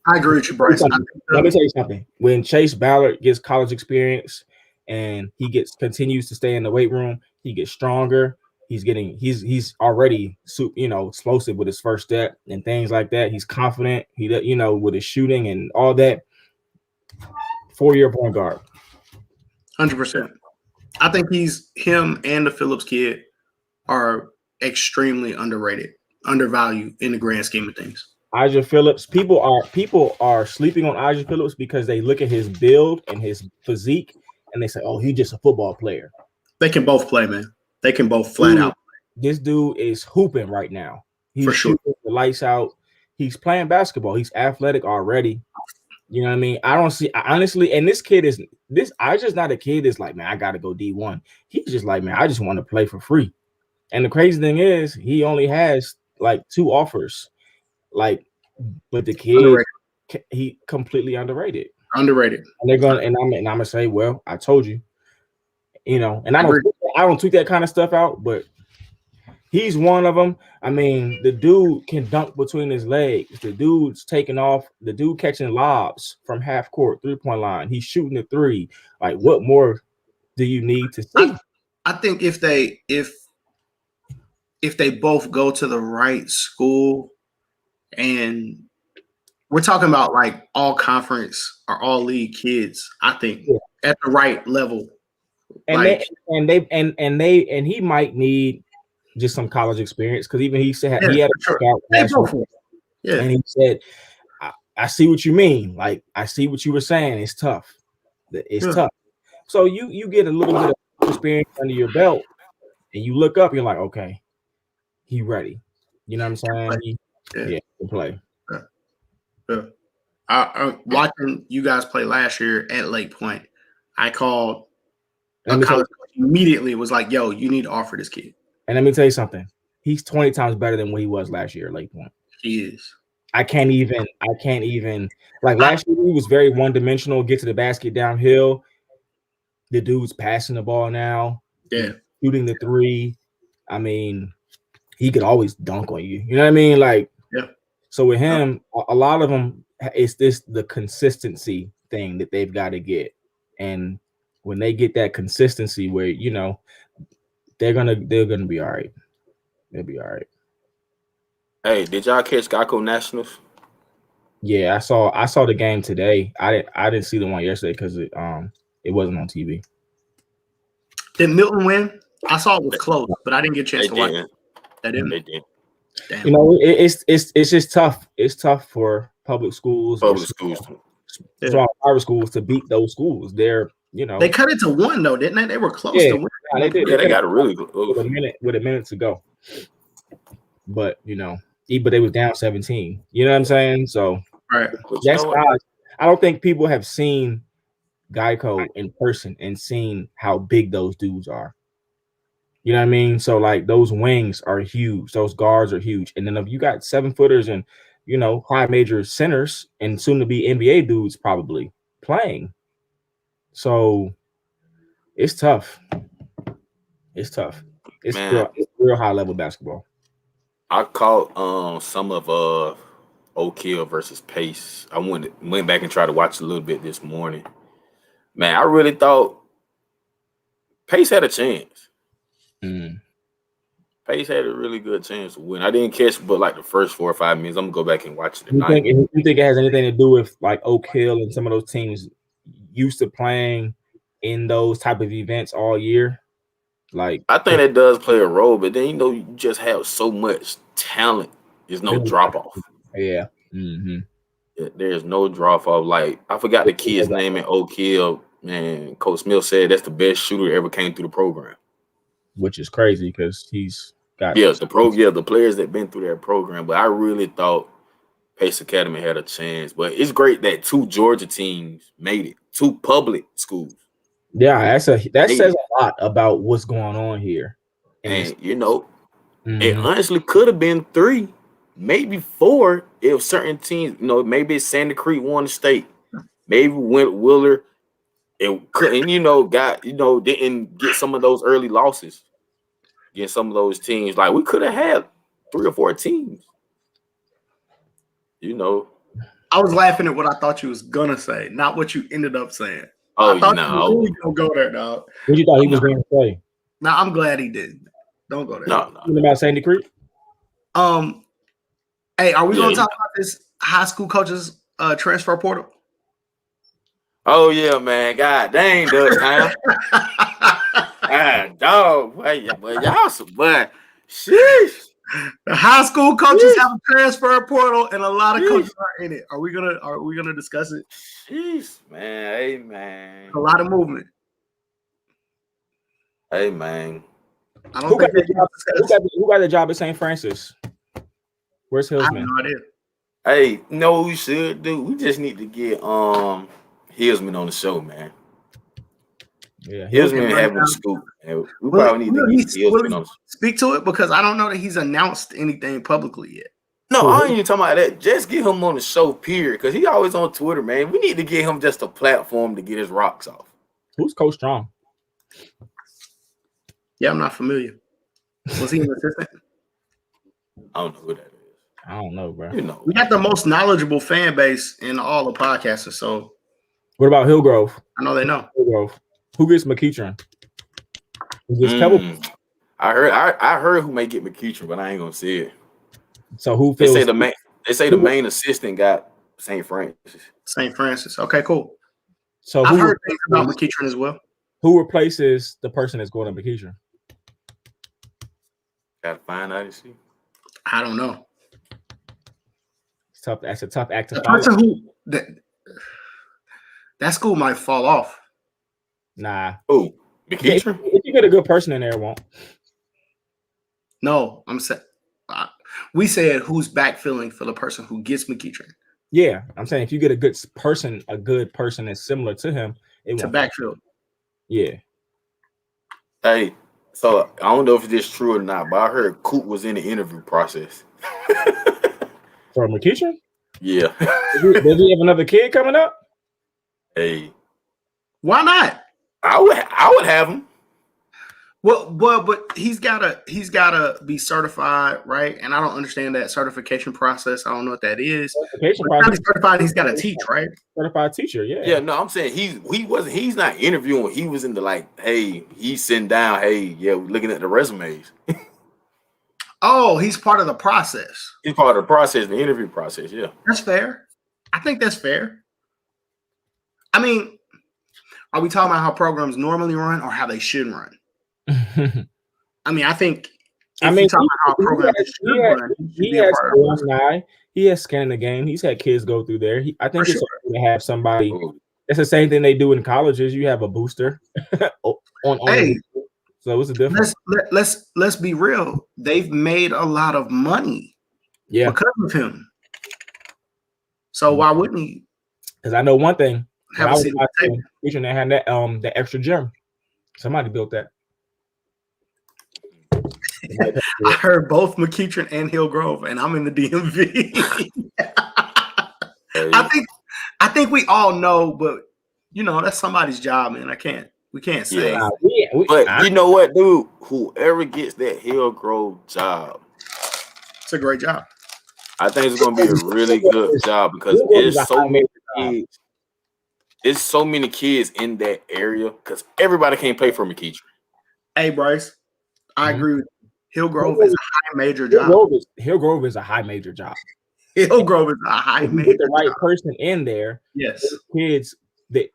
I agree with you, Bryce. Let me tell you something. When Chase Ballard gets college experience and he continues to stay in the weight room, he gets stronger. He's already explosive with his first step and things like that. He's confident. With his shooting and all that. 4-year point guard. 100%. I think him and the Phillips kid are extremely undervalued in the grand scheme of things. Elijah Phillips, people are sleeping on Elijah Phillips because they look at his build and his physique and they say, "Oh, he's just a football player." They can both play, man. They can both flat out. This dude is hooping right now. He's for sure. shooting the lights out. He's playing basketball. He's athletic already. You know what I mean? Honestly, and this kid is this. I just not a kid that's like, man, I got to go D1. He's just like, man, I just want to play for free. And the crazy thing is, he only has like 2 offers. But the kid, he completely underrated. Underrated. And they're gonna, and I'm gonna say, well, I told you. And I don't tweet that kind of stuff out, but he's one of them. I mean, the dude can dunk between his legs. The dude's taking off. The dude catching lobs from half court, 3-point line. He's shooting a 3. Like, what more do you need to see? I think if they both go to the right school, and we're talking about like all conference or all league kids, I think at the right level. And he might need just some college experience because even he said he had a workout last week. Yeah, and he said, I see what you mean. Like, I see what you were saying. It's tough. It's tough. So you get a little bit of experience under your belt, and you look up, you're like, okay, he ready. You know what I'm saying? He can play. Watching you guys play last year at Lake Point, I called a college coach immediately. Was like, yo, you need to offer this kid. And let me tell you something. he's 20 times better than what he was last year. Late point. He is. I can't even like last year he was very one-dimensional, get to the basket downhill. The dude's passing the ball now, Yeah. shooting the three. I mean, he could always dunk on you. You know what I mean? Like, yeah. So with him, a lot of them, it's the consistency thing that they've got to get. And when they get that consistency where, you know, they're gonna be all right. They'll be all right. Hey, did y'all catch Geico Nationals? Yeah, I saw the game today. I didn't see the one yesterday because it wasn't on TV. Did Milton win? I saw it was close, but I didn't get a chance to watch it. They did. Damn. You know, it's just tough. It's tough for public schools, private schools to beat those schools. They're, you know, they cut it to 1 though, didn't they? They were close to win. Yeah, they did. Yeah, they got a really good with a minute to go. But you know, but they was down 17. You know what I'm saying? So right. That's odd. I don't think people have seen Geico in person and seen how big those dudes are. You know what I mean? So like those wings are huge, those guards are huge, and then if you got 7-footers and, you know, high major centers and soon to be NBA dudes probably playing, so it's tough. It's tough. It's real high level basketball. I caught some of Oak Hill versus Pace. I went back and tried to watch a little bit this morning. Man, I really thought Pace had a chance. Pace had a really good chance to win. I didn't catch but like the first 4 or 5 minutes. I'm gonna go back and watch it tonight. You think it has anything to do with like Oak Hill and some of those teams used to playing in those type of events all year? Like, I think that does play a role, but then, you know, you just have so much talent. There's no drop off. Yeah. There's no drop off. Like, I forgot the kid's name in Oak Hill. Man, Coach Smith said that's the best shooter ever came through the program. Which is crazy because he's got the players that been through that program. But I really thought Pace Academy had a chance. But it's great that 2 Georgia teams made it, 2 public schools. Yeah, that says a lot about what's going on here. And you know, it honestly could have been 3, maybe 4 if certain teams, you know, maybe Sandy Creek won the state, maybe went Willard. And couldn't, you know, didn't get some of those early losses against some of those teams. Like, we could have had 3 or 4 teams. You know. I was laughing at what I thought you was gonna say, not what you ended up saying. Oh, I thought no. you were really gonna go there, dog. What you thought he was going to say? No, I'm glad he didn't. Don't go there. No. About Sandy Creek? Hey, are we gonna talk about this high school coaches transfer portal? Oh yeah, man. God dang, Doug, huh? God, dog. Boy, y'all some boy. Sheesh. The high school coaches have a transfer portal, and a lot of coaches are in it. Are we gonna discuss it? Jeez, man. Hey, man. A lot of movement. Hey, man. I don't think who got the job at St. Francis? Where's Hillsman? I have no idea. Hey, you know what we should do? We just need to get Hillsman on the show, man. Yeah, Hillsman having a scoop. We probably need to get Hillsman on. Speak to it because I don't know that he's announced anything publicly yet. No, I ain't even talking about that. Just get him on the show, period. Because he always on Twitter, man. We need to get him just a platform to get his rocks off. Who's Coach Strong? Yeah, I'm not familiar. Was he an assistant? I don't know who that is. I don't know, bro. You know, we got the most knowledgeable fan base in all the podcasters. So, what about Hillgrove? I know they know. Hillgrove. Who gets McEachern? Is this Pebble? I heard who may get McEachern, but I ain't gonna see it. So who? They say the main assistant got St. Francis. St. Francis. Okay, cool. So I've heard things about McEachern as well. Who replaces the person that's going to McEachern? Gotta find out and see. I don't know. It's tough. That's a tough act to the follow. person who that school might fall off. Nah. Oh, McEachern? If you get a good person in there, it won't. No, I'm saying we said who's backfilling for the person who gets McEachern. Yeah, I'm saying if you get a good person that's similar to him, it to won't backfill. Yeah. Hey, So I don't know if this is true or not, but I heard Coop was in the interview process. For McEachern? Yeah. Does he have another kid coming up? Hey, Why not? I would have him. Well, but he's gotta be certified, right? And I don't understand that certification process. I don't know what that is. Certification But process. he's certified. He's got to teach, right? Certified teacher, yeah. Yeah, no, I'm saying he's not interviewing. He was in the like, hey, he's sitting down, hey, yeah, we're looking at the resumes. Oh, he's part of the process. He's part of the process, the interview process, yeah. That's fair. I think that's fair. I mean, are we talking about how programs normally run or how they should run? I mean, I think if you talk about how programs should run, he has alumni. He has skin in the game. He's had kids go through there. I think it's okay to have somebody. It's the same thing they do in colleges. You have a booster on. Hey, so what's the difference? Let's be real. They've made a lot of money, because of him. So why wouldn't he? Because I know one thing. Have a seat at the table. They had that extra gym. Somebody built that. I heard both McEachern and Hillgrove, and I'm in the DMV. I think we all know, but that's somebody's job, man. We can't say. But you know what, dude? Whoever gets that Hillgrove job, it's a great job. I think it's gonna be a really good job because there's so many kids. There's so many kids in that area because everybody can't play for McEachern. Hey, Bryce, I agree with you. Hillgrove is a high major job. Hillgrove is a high major job. Hillgrove is a high major get the right job. person in there. Yes. Kids that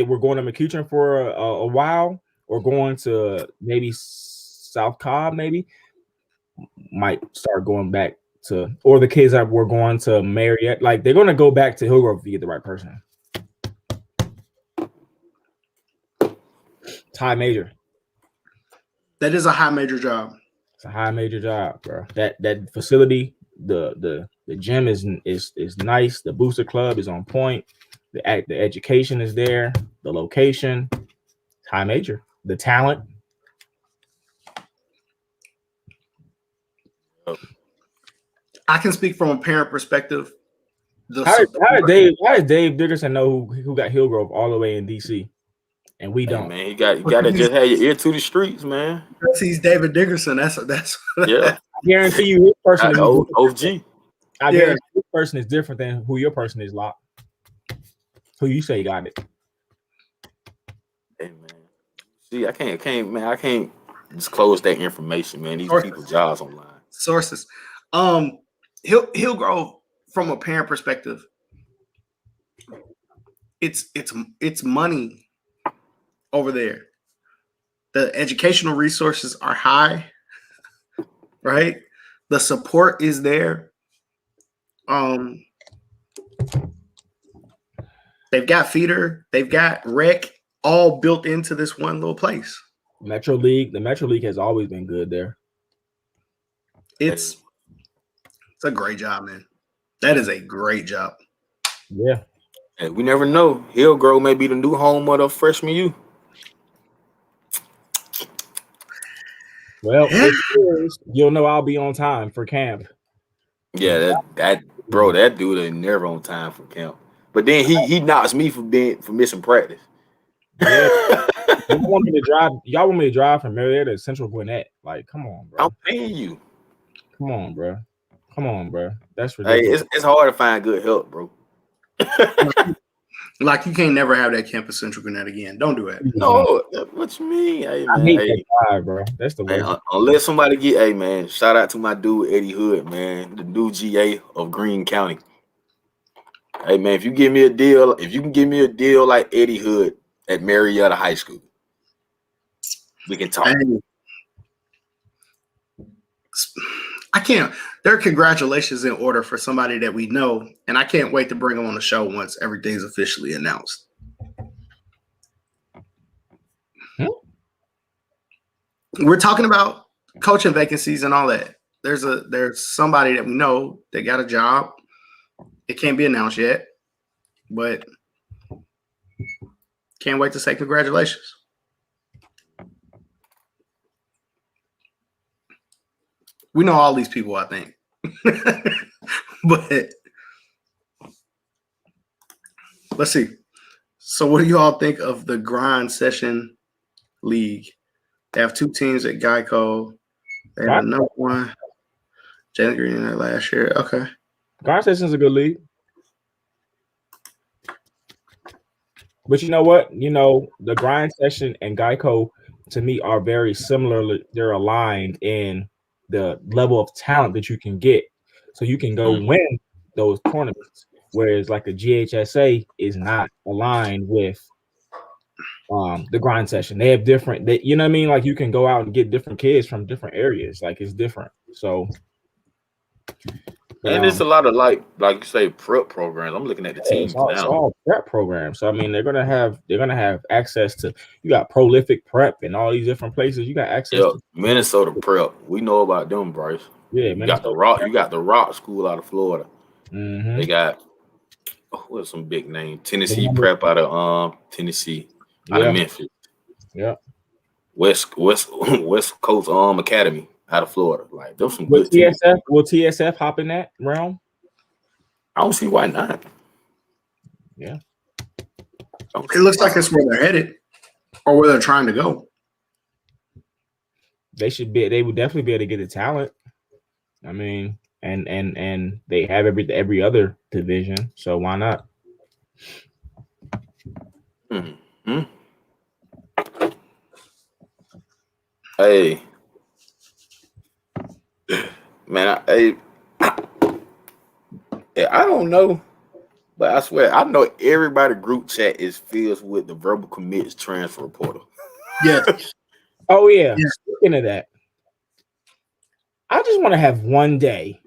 were going to McEachern for a while or going to maybe South Cobb, maybe might start going back to, or the kids that were going to Marietta, like they're going to go back to Hillgrove if you get the right person. It's high major. That is a high major job. It's a high major job, bro. That facility, the gym is nice. The booster club is on point. The education is there. The location, high major. The talent. I can speak from a parent perspective. How did Dave Dickerson know who got Hillgrove all the way in DC? And we don't. Man, you got to just have your ear to the streets, man. Because he's David Dickerson. That's yeah. I guarantee you his person is OG. I guarantee his person is different than who your person is, Locke. Who you say got it? Hey man. See, I can't disclose that information, man. These people's jobs online. Sources. Hillgrove, from a parent perspective, it's money over there. The educational resources are high, right? The support is there. They've got feeder, they've got rec, all built into this one little place. The Metro League has always been good there. It's a great job, man. That is a great job. Yeah. And we never know. Hillgrove may be the new home of the freshman U. Well, you'll know I'll be on time for camp. Yeah, that dude ain't never on time for camp. But then he knocks me for missing practice. Yeah. Y'all want me to drive from Marietta to Central Gwinnett? Like, come on, bro. I'm paying you. Come on, bro. That's ridiculous. Hey, it's hard to find good help, bro. Like, you can't never have that camp at Central Gwinnett again. Don't do it. No, what you mean? Hey, man, I hate that guy, bro. That's the way. Unless somebody hey, man, shout out to my dude Eddie Hood, man, the new GA of Greene County. Hey, man, if you can give me a deal like Eddie Hood at Marietta High School, we can talk. I can't. There are congratulations in order for somebody that we know, and I can't wait to bring them on the show once everything's officially announced. We're talking about coaching vacancies and all that. There's somebody that we know that got a job. It can't be announced yet, but can't wait to say congratulations. We know all these people, I think. But let's see. So what do you all think of the Grind Session League? They have 2 teams at Geico. They have another one. Jalen Green in there last year. Okay. Grind Session's a good league. But you know what? You know, the Grind Session and Geico, to me, are very similar. They're aligned in the level of talent that you can get. So you can go win those tournaments. Whereas like the GHSA is not aligned with the Grind Session. They have different, you know what I mean? Like you can go out and get different kids from different areas. Like it's different. So and it's a lot of like you say prep programs. I'm looking at the teams now. It's all prep programs. So I mean, they're gonna have access to. You got Prolific Prep and all these different places. You got access. Yeah, to Minnesota Prep. We know about them, Bryce. Yeah, you got the Rock School out of Florida. Mm-hmm. They got what's some big name? Tennessee Prep out of Tennessee, out of Memphis. Yeah. West Coast Academy out of Florida. Like those some good teams. Will TSF hop in that realm? I don't see why not. Yeah. It looks like that's where they're headed or where they're trying to go. They would definitely be able to get the talent. I mean, and they have every other division, so why not? Mm-hmm. Hey, man, I don't know, but I swear I know everybody group chat is filled with the verbal commits transfer portal. Yeah. Oh yeah. Speaking of that, I just want to have one day,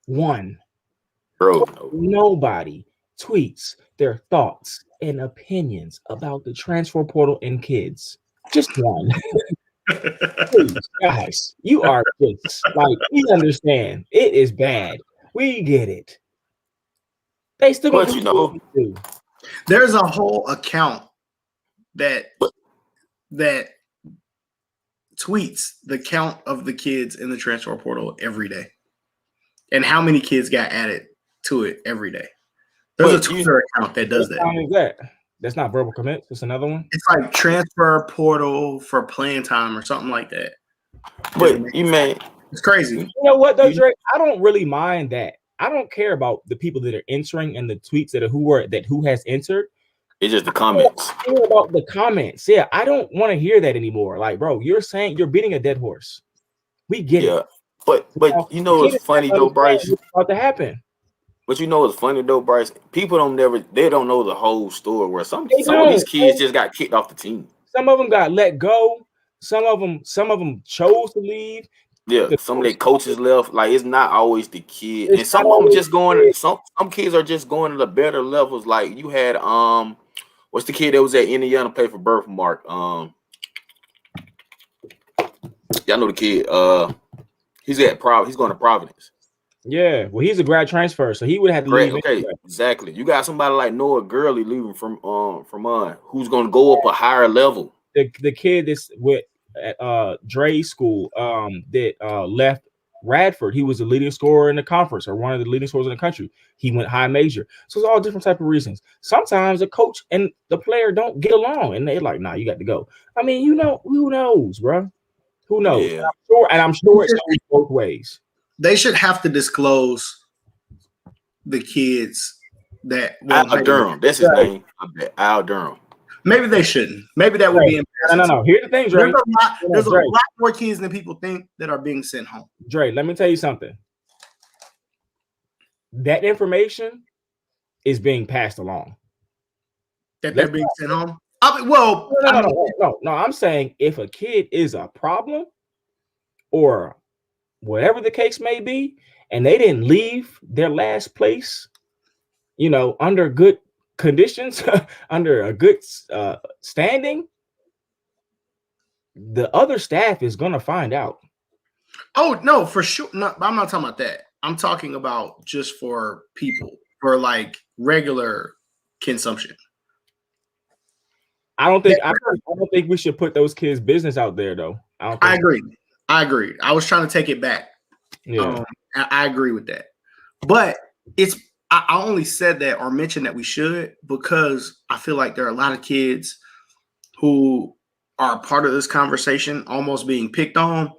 bro. Nobody tweets their thoughts and opinions about the transfer portal and kids. Just one. Please, guys, you are just like, we understand it is bad. We get it. They still, but you know, there's a whole account that tweets the count of the kids in the transfer portal every day and how many kids got added to it every day. There's a Twitter account that does that. What is that? That's not verbal commits. It's another one. It's like transfer portal for playing time or something like that. But you may. It's crazy. You know what though, Drake? I don't really mind that. I don't care about the people that are entering and the tweets that who has entered. It's just the comments. I don't care about the comments. Yeah, I don't want to hear that anymore. Like, bro, you're saying you're beating a dead horse. We get it. But you know what's funny though, Bryce? What's about to happen? But you know what's funny though, Bryce? People don't know the whole story where some of these kids just got kicked off the team. Some of them got let go. Some of them chose to leave. Yeah, some of their coaches left. Like it's not always the kid, and some of them just going. Some kids are just going to the better levels. Like you had what's the kid that was at Indiana play for Birthmark? Y'all know the kid. He's going to Providence. Yeah, well, he's a grad transfer, so he would have to leave. Okay, anyway. Exactly. You got somebody like Noah Gurley leaving from who's going to go up a higher level. The kid that's with Dre's school that left Radford. He was the leading scorer in the conference or one of the leading scorers in the country. He went high major. So it's all different type of reasons. Sometimes the coach and the player don't get along, and they're like, "Nah, you got to go." I mean, you know, who knows, bro? Who knows? Yeah. I'm sure it's going both ways. They should have to disclose the kids that Al Durham. That's his name. I bet Al Durham. Maybe they shouldn't. Maybe that would be embarrassing. No. Here's the thing, Dre. There's a lot more kids than people think that are being sent home. Dre, let me tell you something. That information is being passed along. That they're being sent home? No. I'm saying if a kid is a problem or whatever the case may be, and they didn't leave their last place, you know, under good conditions, under a good standing, the other staff is going to find out. Oh, no, for sure. No, I'm not talking about that. I'm talking about just for people, for like regular consumption. I don't think we should put those kids' business out there, though. I agree. I was trying to take it back. Yeah. I agree with that. But I only said that or mentioned that we should because I feel like there are a lot of kids who are part of this conversation almost being picked on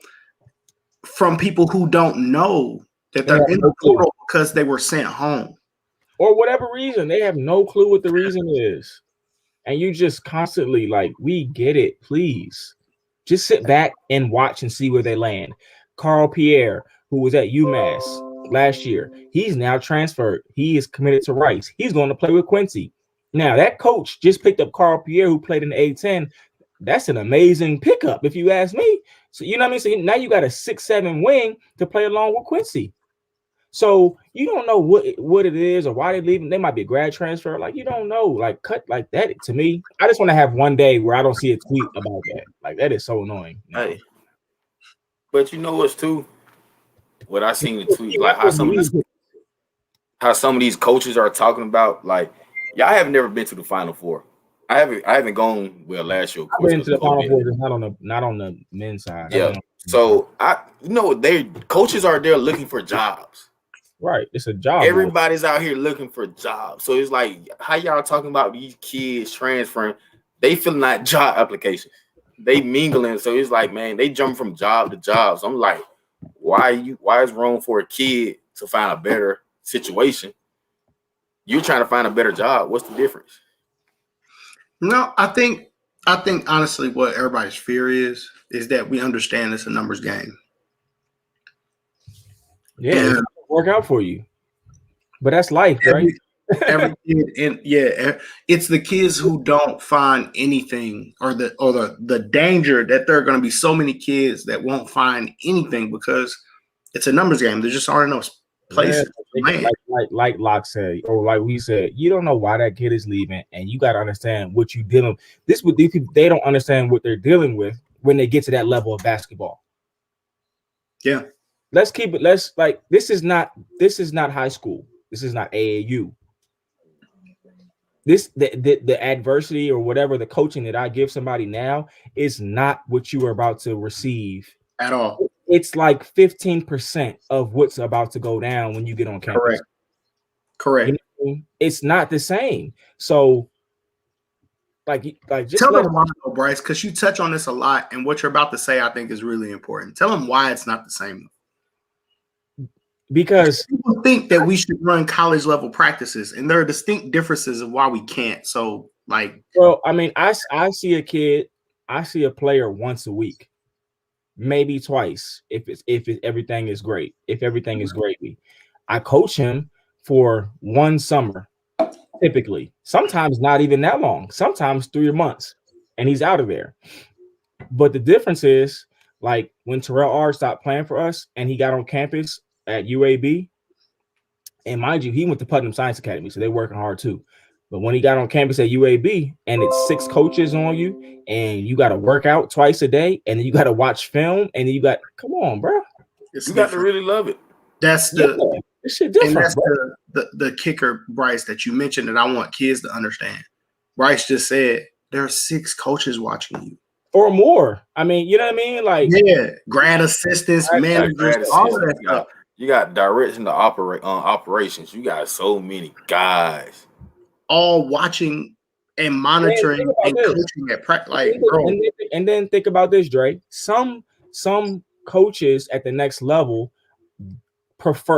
from people who don't know that they're in the portal because they were sent home. Or whatever reason. They have no clue what the reason is. And you just constantly like, we get it, please. Just sit back and watch and see where they land. Carl Pierre, who was at UMass last year, he's now transferred. He is committed to Rice. He's going to play with Quincy. Now, that coach just picked up Carl Pierre, who played in the A-10. That's an amazing pickup, if you ask me. So, you know what I mean? So now you got a 6'7" wing to play along with Quincy. So you don't know what it is or why they're leaving. They might be a grad transfer. Like, you don't know. Like, cut like that. To me, I just want to have one day where I don't see a tweet about that. Like, that is so annoying. Hey, but you know what's too? What I seen the tweet, like how some of these coaches are talking about, like, y'all have never been to the Final Four. I haven't gone last year. Of course, I've been to the Final Four, not on the men's side. Yeah. So they coaches are there looking for jobs. Right, it's a job. Everybody's out here looking for jobs. So it's like, how y'all talking about these kids transferring? They filling out job applications. They mingling. So it's like, man, they jump from job to job. So I'm like, why is wrong for a kid to find a better situation? You're trying to find a better job. What's the difference? No, I think honestly what everybody's fear is that we understand it's a numbers game. Yeah, it's work out for you. But that's life, right? Every kid, it's the kids who don't find anything or the danger that there are going to be so many kids that won't find anything because it's a numbers game. There just aren't enough places. Yeah, like Locke said, or like we said, you don't know why that kid is leaving, and you got to understand what you're dealing with. This with these people, they don't understand what they're dealing with when they get to that level of basketball. Yeah. Let's keep it. This is not high school. This is not AAU. The adversity or whatever the coaching that I give somebody now is not what you are about to receive at all. It's like 15% of what's about to go down when you get on campus. Correct. You know, it's not the same. So, just tell them why, Bryce, because you touch on this a lot, and what you're about to say, I think, is really important. Tell them why it's not the same. Because people think that we should run college level practices, and there are distinct differences of why we can't. So, well, I mean, I see a player once a week, maybe twice, if everything is great. If everything is gravy, I coach him for one summer, typically. Sometimes not even that long. Sometimes 3 months, and he's out of there. But the difference is, like when Terrell R stopped playing for us, and he got on campus at UAB, and mind you, he went to Putnam Science Academy, so they're working hard too. But when he got on campus at UAB, and it's 6 coaches on you, and you got to work out twice a day, and then you got to watch film, and then come on, bro, you got to really love it. That's this shit different. And that's the kicker, Bryce, that you mentioned that I want kids to understand. Bryce just said there are 6 coaches watching you. Or more. I mean, you know what I mean? Like, yeah, grad assistants, managers, all of that stuff. You got direction to operate on operations. You got so many guys all watching and monitoring and coaching at practice. Like, bro. And then think about this, Dre. Some coaches at the next level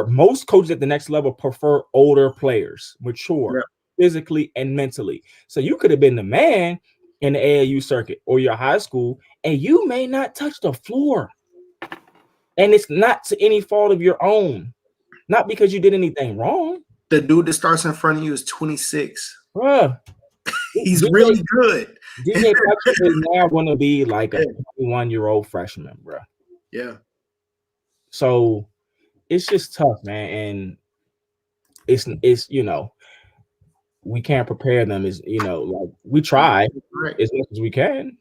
most coaches at the next level prefer older players, mature, physically and mentally. So you could have been the man in the AAU circuit or your high school, and you may not touch the floor. And it's not to any fault of your own, not because you did anything wrong. The dude that starts in front of you is 26. Bruh. He's really good. DJ Patrick is now going to be like a 21-year-old freshman, bro. Yeah. So it's just tough, man. And it's we can't prepare them as, like we try as much as we can.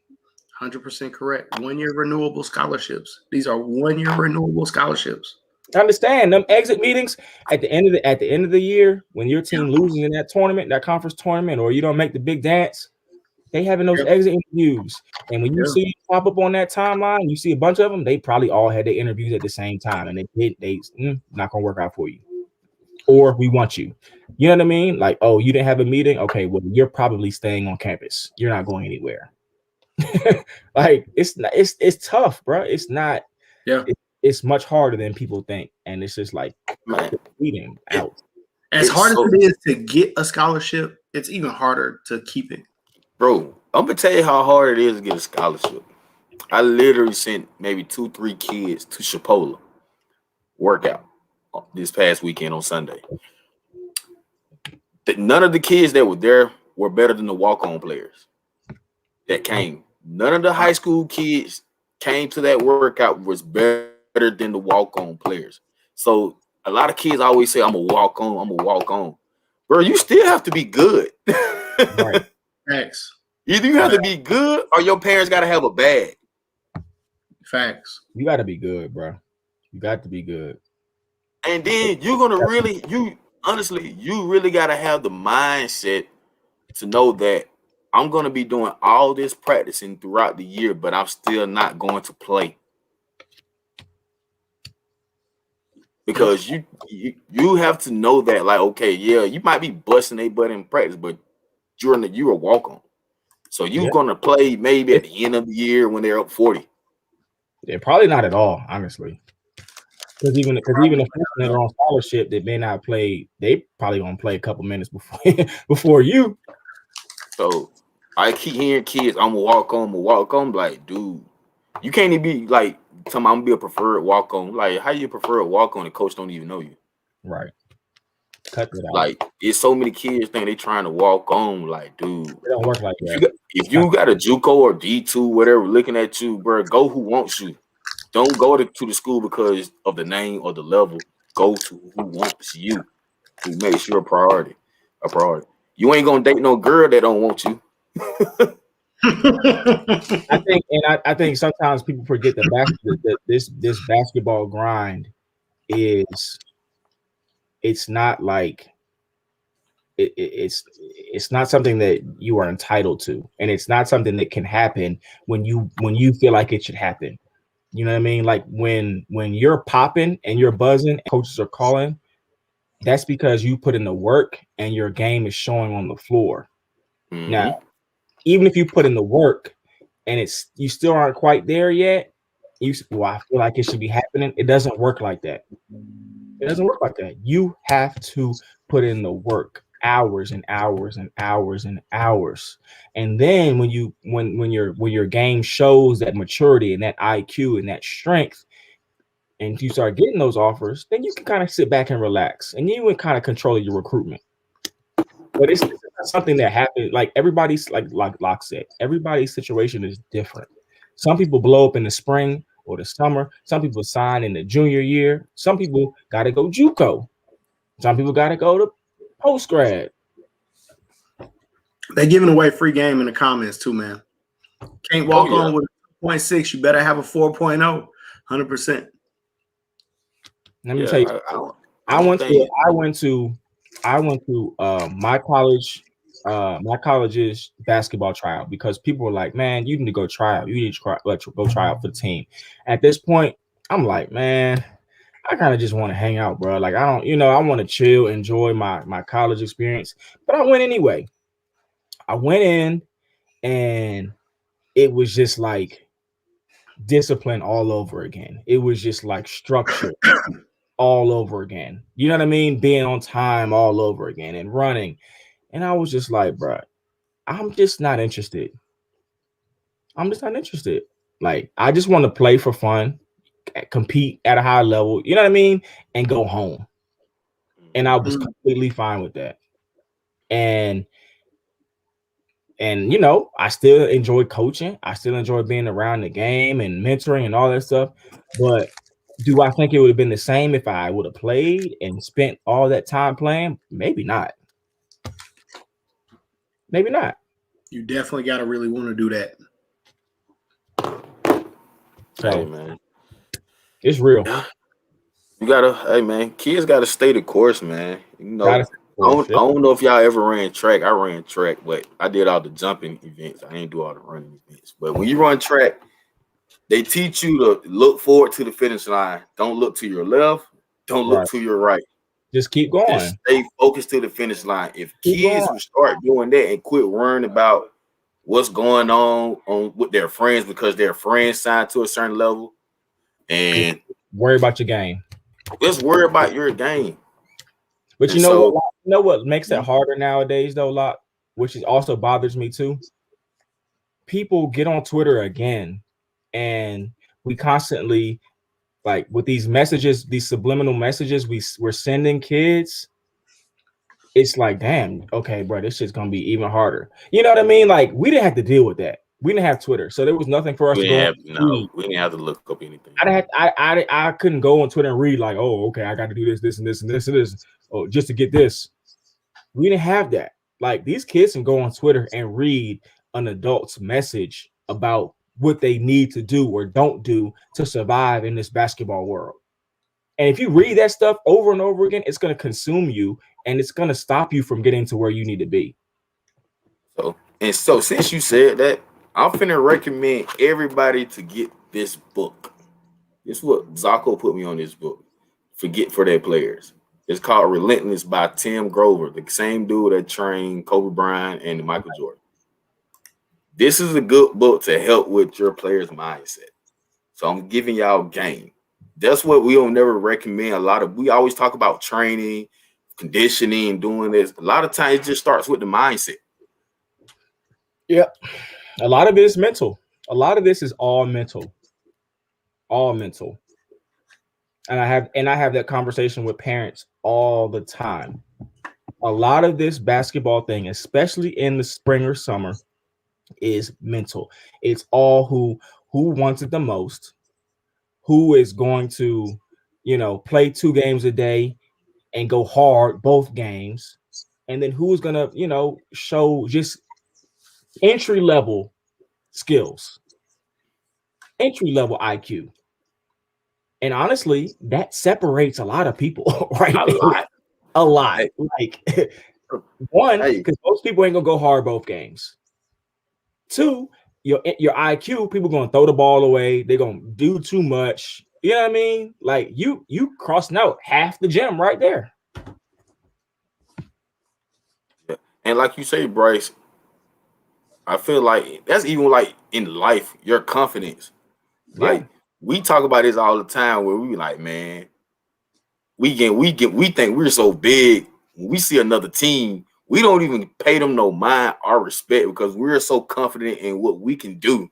100% correct. 1-year renewable scholarships. These are 1-year renewable scholarships. I understand them exit meetings at the end of the year when your team loses in that tournament, that conference tournament, or you don't make the big dance. They having those Yep. exit interviews, and when you Yeah. see it pop up on that timeline, you see a bunch of them. They probably all had their interviews at the same time, and they not gonna work out for you, or we want you. You know what I mean? Like, oh, you didn't have a meeting. Okay, well, you're probably staying on campus. You're not going anywhere. Like, it's tough, bro. It's not. Yeah. It's much harder than people think, and it's just like Man, weeding out. As It's hard as so- it is to get a scholarship, it's even harder to keep it. bro, I'm gonna tell you how hard it is to get a scholarship. I literally sent maybe 2-3 kids to Chipola workout this past weekend on Sunday. None of the kids that were there were better than the walk-on players that came. None of the high school kids came to that workout was better than the walk-on players. So a lot of kids always say, I'm a walk-on, I'm a walk-on. Bro, you still have to be good. Right. Facts. Either you have to be good or your parents got to have a bag. Facts. You got to be good, bro. You got to be good. And then you're going to really, you really got to have the mindset to know that I'm going to be doing all this practicing throughout the year, but I'm still not going to play. Because you have to know that, like, okay, yeah, you might be busting a butt in practice, but you're a walk-on. So you're going to play maybe at the end of the year when they're up 40. Yeah, probably not at all, honestly. Because even the freshmen that are on scholarship that may not play, they probably gonna play a couple minutes before you. So I keep hearing kids, I'm a walk on. Like, dude, you can't even be like, tell me I'm gonna be a preferred walk on. Like, how you prefer a walk on? The coach don't even know you. Right. Cut that out. Like, it's so many kids think they trying to walk on. Like, dude, It don't work like that. if you got a JUCO or D2, whatever, looking at you, bro, go who wants you. Don't go to the school because of the name or the level. Go to who wants you, who makes you a priority. You ain't gonna date no girl that don't want you. I think sometimes people forget that this basketball grind is, it's not like it's not something that you are entitled to, and it's not something that can happen when you feel like it should happen. You know what I mean? Like when you're popping and you're buzzing, and coaches are calling, that's because you put in the work and your game is showing on the floor. Mm-hmm. Now, even if you put in the work and you still aren't quite there yet, I feel like it should be happening. It doesn't work like that. It doesn't work like that. You have to put in the work, hours and hours and hours and hours. And then when your game shows that maturity and that IQ and that strength, and you start getting those offers, then you can kind of sit back and relax, and you can kind of control your recruitment. But it's not something that happens. Like everybody's, like Locke said, everybody's situation is different. Some people blow up in the spring or the summer. Some people sign in the junior year. Some people got to go JUCO. Some people got to go to post grad. They're giving away free game in the comments too, man. Can't walk on with a 2.6. You better have a 4.0. 100%. Let me tell you, I went to my college's basketball tryout because people were like, man, you need to go try out. You need to go try out for the team. At this point, I'm like, man, I kind of just want to hang out, bro. Like, I don't, I want to chill, enjoy my college experience. But I went anyway. I went in, and it was just like discipline all over again. It was just like structure all over again. You know what I mean? Being on time all over again and running. And I was just like, bro, I'm just not interested. Like, I just want to play for fun, compete at a high level, you know what I mean? And go home. And I was completely fine with that. And I still enjoy coaching. I still enjoy being around the game and mentoring and all that stuff. But do I think it would have been the same if I would have played and spent all that time playing? Maybe not. Maybe not. You definitely got to really want to do that. So, hey, man, it's real. You gotta, hey man, kids gotta stay the course, man. I don't know if y'all ever ran track. I ran track, but I did all the jumping events. I didn't do all the running events. But when you run track, they teach you to look forward to the finish line. Don't look to your left. Don't look to your right. Just keep going. Just stay focused to the finish line. If kids would start doing that and quit worrying about what's going on with their friends because their friends signed to a certain level, and worry about your game. Just worry about your game. But you know what makes it harder nowadays though, Locke, which is also bothers me too. People get on Twitter again, and we constantly, like, with these messages, these subliminal messages we're sending kids. It's like, damn, okay, bro, this shit's gonna be even harder. You know what I mean? Like, we didn't have to deal with that. We didn't have Twitter, so there was nothing for us to go. We didn't have to look up anything. I couldn't go on Twitter and read like, oh, okay, I got to do this, and this, and this, and this, oh, just to get this. We didn't have that. Like, these kids can go on Twitter and read an adult's message about what they need to do or don't do to survive in this basketball world. And if you read that stuff over and over again, it's going to consume you, and it's going to stop you from getting to where you need to be. So since you said that, I'm finna recommend everybody to get this book. This is what Zocco put me on, this book. For their players. It's called Relentless by Tim Grover, the same dude that trained Kobe Bryant and Michael Jordan. This is a good book to help with your player's mindset. So I'm giving y'all game. That's what we don't never recommend. We always talk about training, conditioning, doing this. A lot of times it just starts with the mindset. Yeah. A lot of it is mental. A lot of this is all mental. All mental. And I have that conversation with parents all the time. A lot of this basketball thing, especially in the spring or summer, is mental. It's all who wants it the most, who is going to, play 2 games a day and go hard both games, and then who's gonna, show just entry level skills, entry level IQ. And honestly, that separates a lot of people, right? A lot. Like, one, because most people ain't gonna go hard both games. 2, your IQ, people gonna throw the ball away. They're gonna do too much. You know what I mean? Like, you crossing out half the gym right there. And like you say, Bryce, I feel like that's even like in life, your confidence. Like, we talk about this all the time where we be like, man, we think we're so big. When we see another team, we don't even pay them no mind or respect because we're so confident in what we can do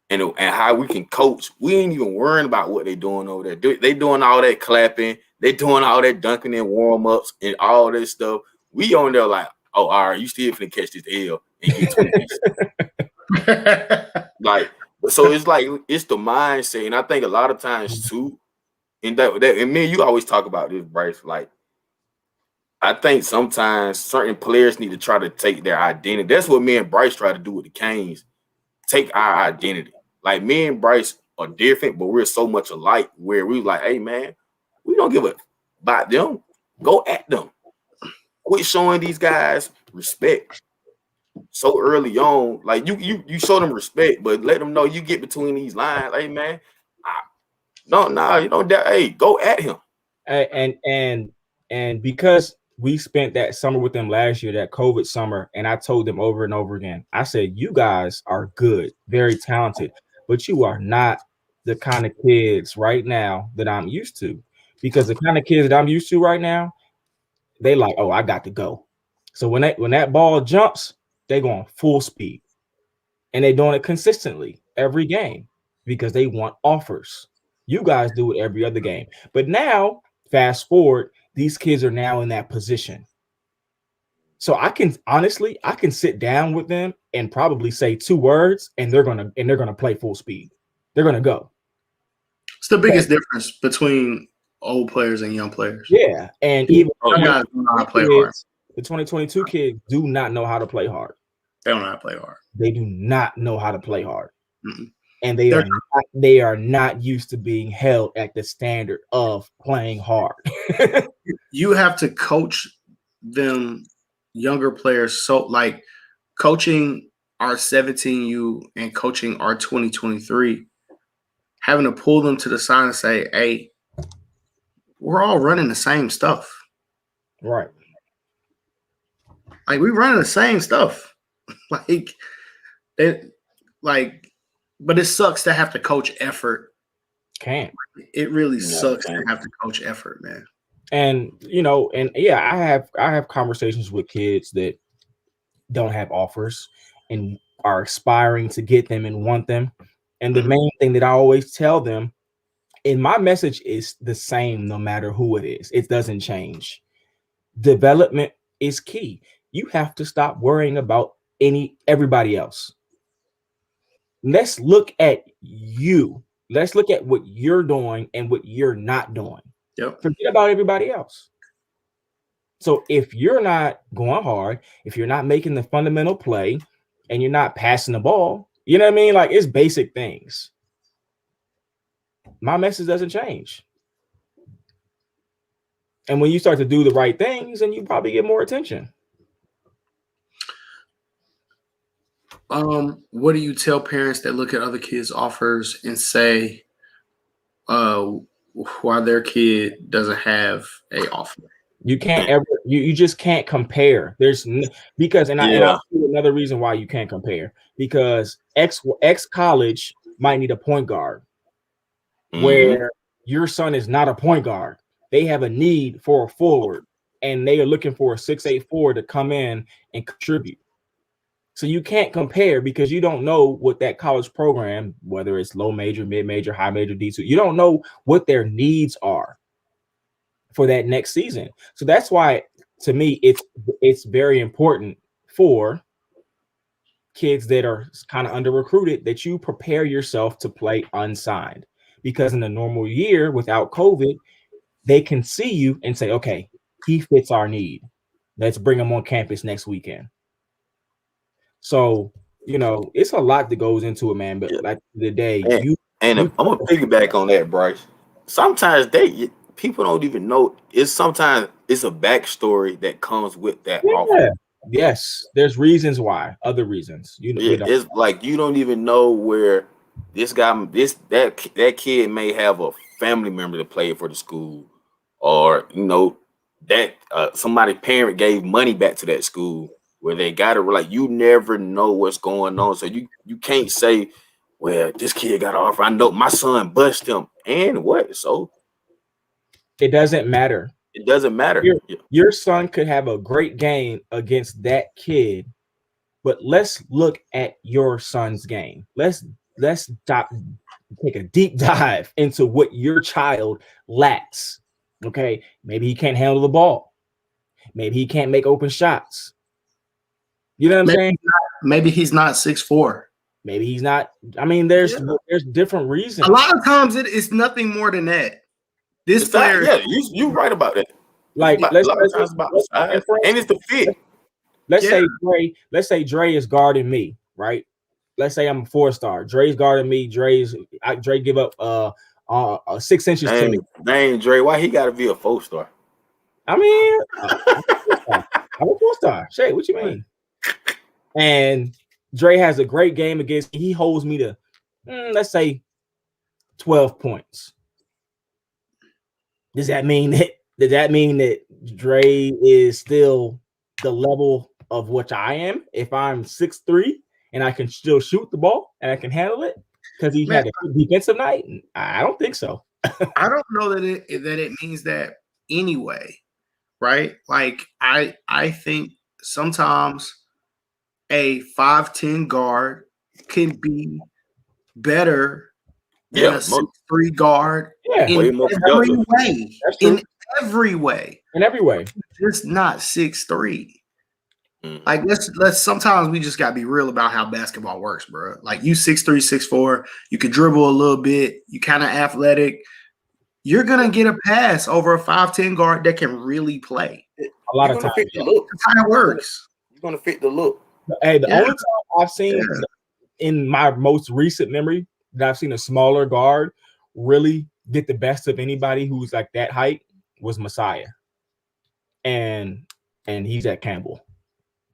and how we can coach. We ain't even worrying about what they're doing over there. They doing all that clapping. They doing all that dunking and warm-ups and all that stuff. We on there like, oh, all right, you still finna catch this L and get 20. Like, so it's like, it's the mindset. And I think a lot of times too, and me and you always talk about this, Bryce, like, I think sometimes certain players need to try to take their identity. That's what me and Bryce try to do with the Canes. Take our identity. Like, me and Bryce are different, but we're so much alike where we like, hey, man, we don't give a about them. Go at them. Quit showing these guys respect so early on. Like, you show them respect, but let them know you get between these lines. Hey, man, hey, go at him. And because we spent that summer with them last year, that COVID summer, and I told them over and over again, I said, you guys are good, very talented, but you are not the kind of kids right now that I'm used to. Because the kind of kids that I'm used to right now, they like, oh, I got to go. So when that ball jumps, they going full speed. And they're doing it consistently every game because they want offers. You guys do it every other game. But now, fast forward, these kids are now in that position. So I can sit down with them and probably say 2 words, and they're gonna play full speed. They're gonna go. It's the biggest difference between old players and young players. Yeah, and even guys don't know how to play hard. The 2022 kids do not know how to play hard. They don't know how to play hard. They do not know how to play hard. Mm-mm. And they are not used to being held at the standard of playing hard. You have to coach them younger players so like coaching our 17U and coaching our 2023, having to pull them to the side and say, hey, we're all running the same stuff. Right. Like, we running the same stuff. Like, it, like, but it sucks to have to coach effort. Can't. It really sucks to have to coach effort, man. And I have conversations with kids that don't have offers and are aspiring to get them and want them. And the main thing that I always tell them, and my message is the same no matter who it is, it doesn't change. Development is key. You have to stop worrying about everybody else. Let's look at you. Let's look at what you're doing and what you're not doing. Yep. Forget about everybody else. So if you're not going hard, if you're not making the fundamental play and you're not passing the ball, you know what I mean? Like, it's basic things. My message doesn't change. And when you start to do the right things, then you probably get more attention. What do you tell parents that look at other kids' offers and say why their kid doesn't have a offer? You can't ever, you just can't compare. Because I'll see another reason why you can't compare, because X college might need a point guard where your son is not a point guard. They have a need for a forward and they are looking for a 6'8" forward to come in and contribute. So you can't compare because you don't know what that college program, whether it's low major, mid major, high major, D2, you don't know what their needs are for that next season. So that's why, to me, it's very important for kids that are kind of under recruited that you prepare yourself to play unsigned, because in a normal year without COVID, they can see you and say, okay, he fits our need. Let's bring him on campus next weekend. So, it's a lot that goes into it, man. But like the day, I'm gonna piggyback on that, Bryce. Sometimes people don't even know. Sometimes it's a backstory that comes with that offer. Yes, there's reasons why. Other reasons. It's like you don't even know where this guy, that kid may have a family member that played for the school, or that somebody's parent gave money back to that school where they got it. Like, you never know what's going on, so you can't say, well, this kid got an offer. I know my son bust him, and what? So it doesn't matter. It doesn't matter. Your son could have a great game against that kid, but let's look at your son's game. Let's take a deep dive into what your child lacks. Okay, maybe he can't handle the ball. Maybe he can't make open shots. You know what I'm saying? Maybe he's not 6'4". Maybe he's not. I mean, there's different reasons. A lot of times it's nothing more than that. This player, you right about it. Like, and it's the fit. Let's say Dre is guarding me, right? Let's say I'm a 4-star. Dre's guarding me. Dre give up 6 inches to me. Dang, Dre, why he got to be a 4-star? I mean, I'm a 4-star. Shay, what you mean? And Dre has a great game against me. He holds me to, let's say, 12 points. Does that mean that Dre is still the level of which I am if I'm 6'3" and I can still shoot the ball and I can handle it because he had a defensive night? I don't think so. I don't know that it means that anyway, right? Like, I think sometimes a 5'10" guard can be better than a 6'3" guard in every way. In every way. Just not 6'3". Like, let's sometimes we just gotta be real about how basketball works, bro. Like, you 6'3", 6'4", you can dribble a little bit, you kind of athletic. You're gonna get a pass over a 5'10" guard that can really play. A lot of times. That's how it works. You're gonna fit the look. Hey, the only time I've seen in my most recent memory that I've seen a smaller guard really get the best of anybody who's like that height was Messiah. And and he's at Campbell.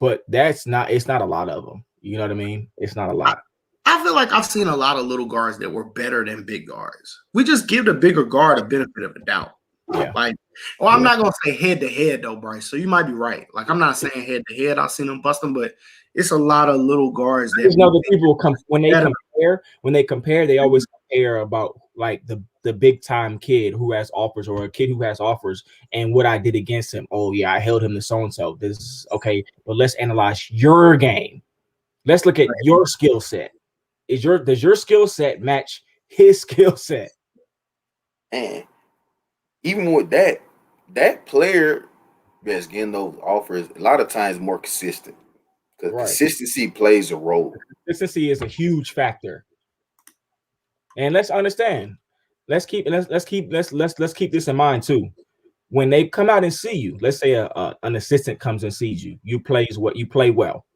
But it's not a lot of them. You know what I mean? It's not a lot. I feel like I've seen a lot of little guards that were better than big guards. We just give the bigger guard a benefit of the doubt. Yeah. Like, well, I'm not gonna say head to head though, Bryce. So you might be right. Like, I'm not saying head to head. I've seen them bust them, but it's a lot of little guards that There's no the people when they compare, they always compare about like the big time kid who has offers or a kid who has offers and what I did against him. Oh yeah, I held him to so and so. This is okay, but let's analyze your game. Let's look at your skill set. Does your skill set match his skill set? And even with that player that's getting those offers a lot of times more consistent. Because consistency plays a role. Consistency is a huge factor. And let's understand. Let's keep this in mind too. When they come out and see you, let's say an assistant comes and sees you. You play well.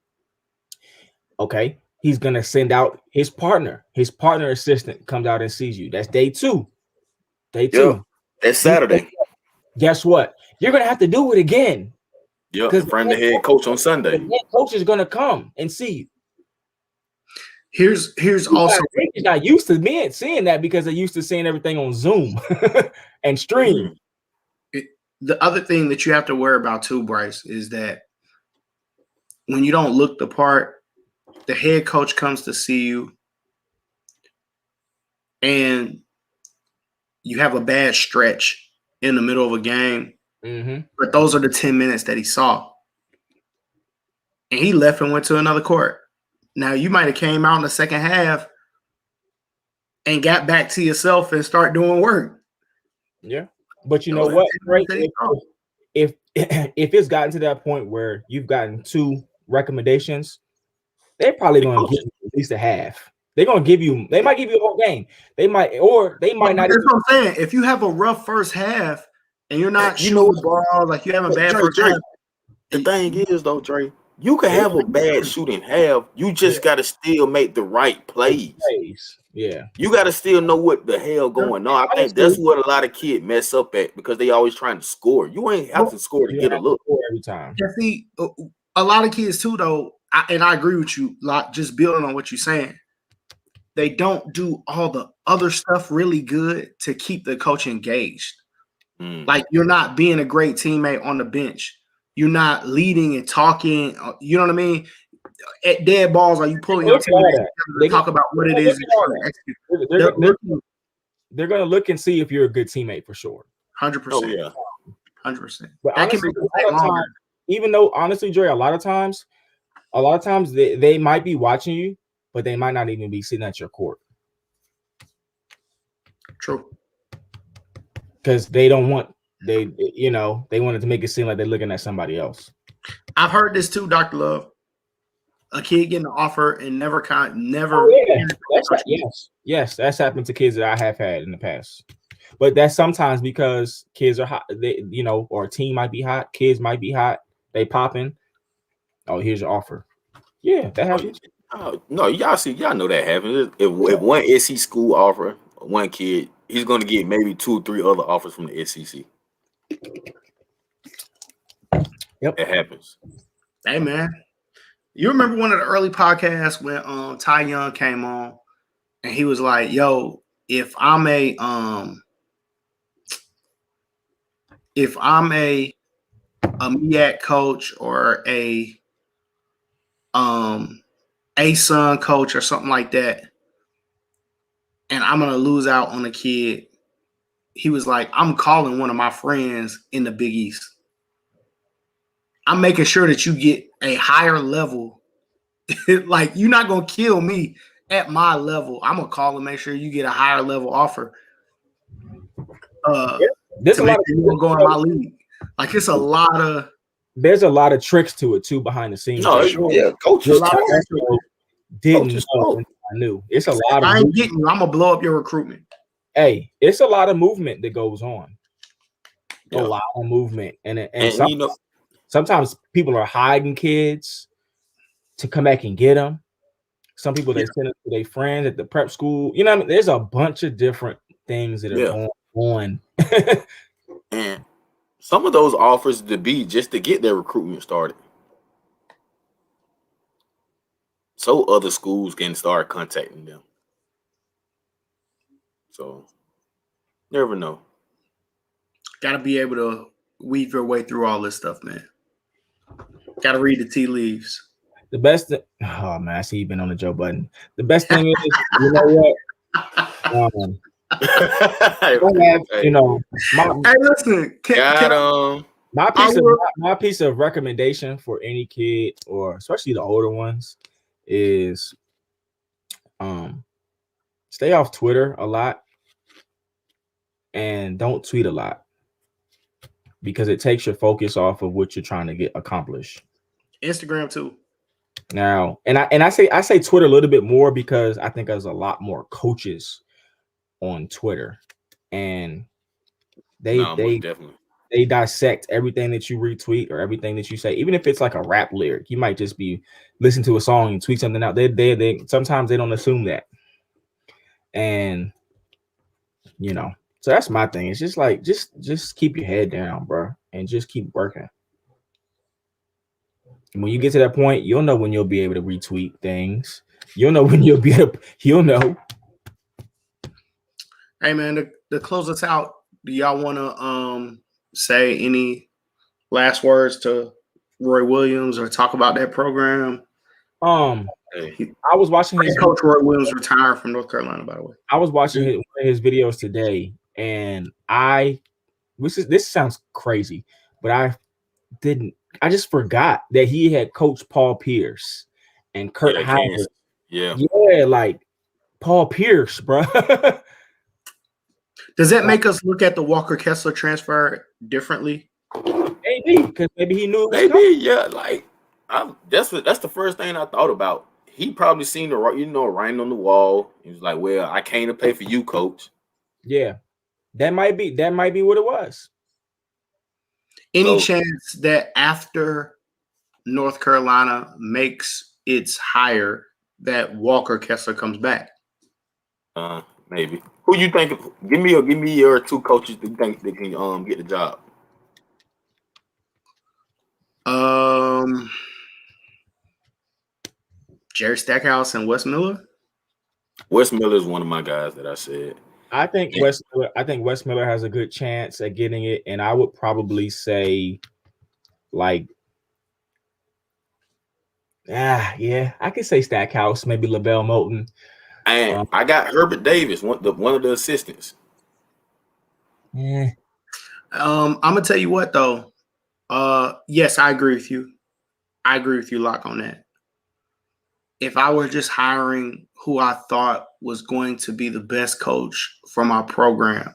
Okay, he's gonna send out his partner. His partner assistant comes out and sees you. That's day two. Yeah, that's Saturday. Guess what? You're gonna have to do it again. Yeah, in front of the head coach on Sunday. The head coach is gonna come and see you. Here's also he's not used to seeing that because they're used to seeing everything on Zoom and stream. The other thing that you have to worry about too, Bryce, is that when you don't look the part, the head coach comes to see you and you have a bad stretch in the middle of a game. Mm-hmm. But those are the 10 minutes that he saw. And he left and went to another court. Now, you might have came out in the second half and got back to yourself and start doing work. Yeah. But you know what? Right? If it's gotten to that point where you've gotten 2 recommendations, they're probably going to give you at least a half. They might give you a whole game. They might not. That's what I'm saying. If you have a rough first half and you're not shooting the ball, like you have a bad first half. The thing is, though, Dre, you can have a bad shooting half. You just got to still make the right plays. Yeah. You got to still know what the hell going on. I think that's what a lot of kids mess up at because they always trying to score. You ain't have to score to get a look every time. Yeah, see, a lot of kids too, though, and I agree with you, like just building on what you're saying. They don't do all the other stuff really good to keep the coach engaged. Like you're not being a great teammate on the bench. You're not leading and talking. You know what I mean? At dead balls, are you pulling your teammates to talk about what it is? They're going to look and see if you're a good teammate for sure. 100%. Oh, yeah. 100%. But honestly, even though, honestly, Dre, a lot of times they might be watching you, but they might not even be sitting at your court. True. Because they wanted to make it seem like they're looking at somebody else. I've heard this too, Dr. Love. A kid getting an offer and never. Oh, yeah. Yes, that's happened to kids that I have had in the past. But that's sometimes because kids are hot, or a team might be hot, kids might be hot, they popping. Oh, here's your offer. Yeah, that happens. No, y'all know that happens. If one SEC school offer one kid, he's going to get maybe 2 or 3 other offers from the SEC. Yep, it happens. Hey man, you remember one of the early podcasts when Ty Young came on, and he was like, "Yo, if I'm a MEAC coach or a ASUN coach or something like that, and I'm gonna lose out on a kid," he was like, "I'm calling one of my friends in the Big East. I'm making sure that you get a higher level. Like, you're not gonna kill me at my level. I'm gonna call and make sure you get a higher level offer. There's a lot of you go in my league. Like, it's a lot of. There's a lot of tricks to it too behind the scenes. No, yeah, coaches didn't know. I knew it's a lot. I ain't getting you. I'm gonna blow up your recruitment. Hey, it's a lot of movement that goes on. A lot of movement, and sometimes people are hiding kids to come back and get them. Some people they send them to their friends at the prep school. You know what I mean? There's a bunch of different things that are going on. And some of those offers to be just to get their recruitment started, so other schools can start contacting them. So, never know. Got to be able to weave your way through all this stuff, man. Got to read the tea leaves. The best. Oh man, I see you've been on the Joe Budden. The best thing is, you know what? You know, Hey, listen. My piece of recommendation for any kid, or especially the older ones, is stay off Twitter a lot and don't tweet a lot, because it takes your focus off of what you're trying to get accomplished. Instagram too. Now, and I say Twitter a little bit more because I think there's a lot more coaches on Twitter, and they dissect everything that you retweet or everything that you say, even if it's like a rap lyric. You might just be listening to a song and tweet something out. They sometimes they don't assume that, and you know. So that's my thing. It's just like just keep your head down, bro, and just keep working. And when you get to that point, you'll know when you'll be able to retweet things. You'll know when you'll be able to, you'll know. Hey man, to close us out, do y'all want to say any last words to Roy Williams or talk about that program? I was watching his coach Roy Williams retired from North Carolina, by the way. I was watching his videos today, and this sounds crazy, but I just forgot that he had coached Paul Pierce and Kurt Howard. Yeah, like Paul Pierce, bro. Does that make us look at the Walker Kessler transfer differently? Maybe, because maybe he knew. Maybe, yeah. Like, that's the first thing I thought about. He probably seen the writing on the wall. He was like, "Well, I came to play for you, coach." Yeah, that might be what it was. Any chance that after North Carolina makes its hire, that Walker Kessler comes back? Maybe. Who you think? Give me your two coaches that you think they can get the job. Jerry Stackhouse and Wes Miller. Wes Miller is one of my guys that I said. I think Wes Miller has a good chance at getting it, and I would probably say, like, I could say Stackhouse, maybe LaBelle Moulton. And I got Herbert Davis, one of the assistants. Yeah. I'm gonna tell you what though. Yes, I agree with you. Locke, on that. If I were just hiring who I thought was going to be the best coach from our program,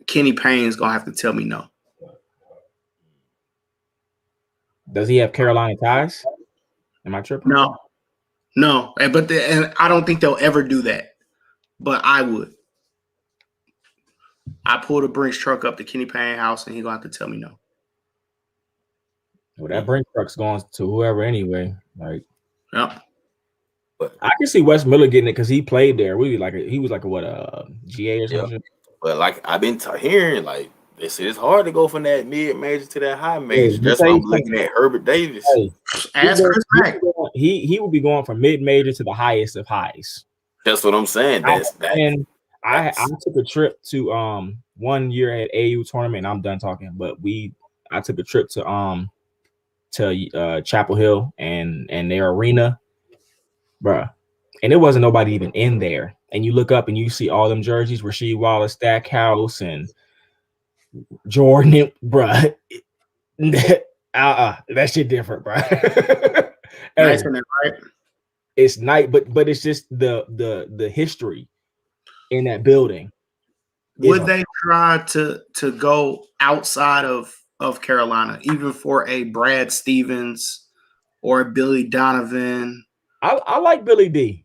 Kenny Payne's gonna have to tell me no. Does he have Carolina ties? Am I tripping? No. And I don't think they'll ever do that. But I would. I pulled a Brinks truck up to Kenny Payne house, and he's gonna have to tell me no. Well, that Brinks truck's going to whoever anyway. Like, yeah. But I can see Wes Miller getting it because he played there. He was like a GA or something. But like I've been hearing, like it's hard to go from that mid major to that high major. That's why I'm looking at Herbert Davis. Ask Chris Mack. He would be going from mid major to the highest of highs. That's what I'm saying. I took a trip to 1 year at AU tournament, and I'm done talking. But I took a trip to Chapel Hill and their arena, bruh, and there wasn't nobody even in there. And you look up and you see all them jerseys, Rasheed Wallace, Stackhouse, and Jordan, bruh. That shit different, bruh. Nice, right? It's nice, but it's just the history in that building. Would they try to go outside of Carolina, even for a Brad Stevens or a Billy Donovan? I like Billy D.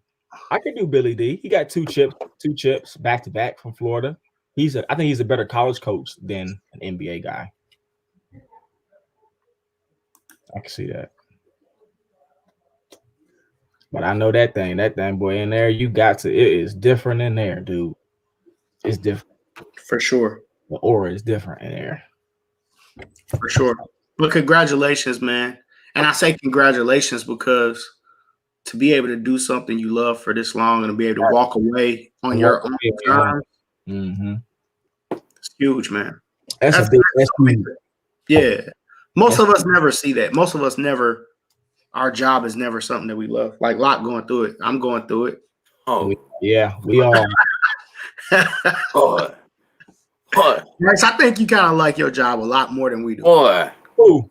I could do Billy D. He got two chips back to back from Florida. I think he's a better college coach than an NBA guy. I can see that. But I know that thing boy in there, it is different in there, dude. It's different. For sure. the aura is different in there. For sure. But congratulations, man. And I say congratulations because to be able to do something you love for this long and to be able to walk away on your own terms, Mm-hmm. it's huge, man. That's a big. That's huge. Yeah. Most of us never see that. Most of us never, our job is never something that we love. Like Locke going through it. I'm going through it. Oh, Yeah, we all. boy. Boy. Max, I think you kind of like your job a lot more than we do. Boy. Ooh,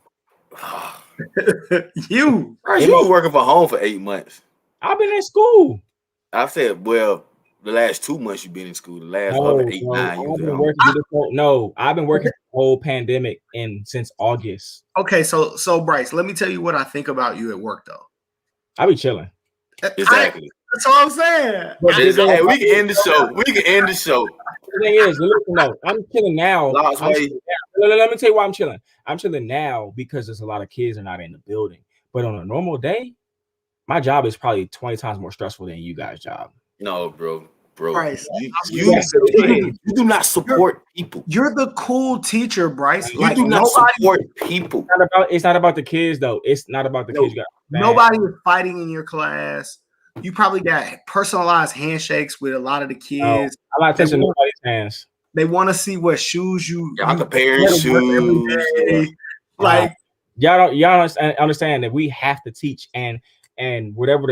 You. Bryce, you was working from home for 8 months. I've been in school. I said, well, the last 2 months you've been in school. The last other 8, 9 you was at home. I've been working the whole pandemic since August. Okay, so Bryce, let me tell you what I think about you at work, though. I be chilling. Exactly. That's all I'm saying. Hey, we can end the show. We can end the show. The thing is, listen, though, I'm chilling now. Last way. Let me tell you why I'm chilling. I'm chilling now because there's a lot of kids are not in the building. But on a normal day, my job is probably 20 times more stressful than you guys' job. No, bro. Bryce, You do not support people. You're the cool teacher, Bryce. You do not support people. It's not about the kids, though. It's not about the kids. Nobody is fighting in your class. You probably got personalized handshakes with a lot of the kids. I'm not touching nobody's hands. They want to see what shoes you. Y'all comparing shoes. Like y'all understand that we have to teach and whatever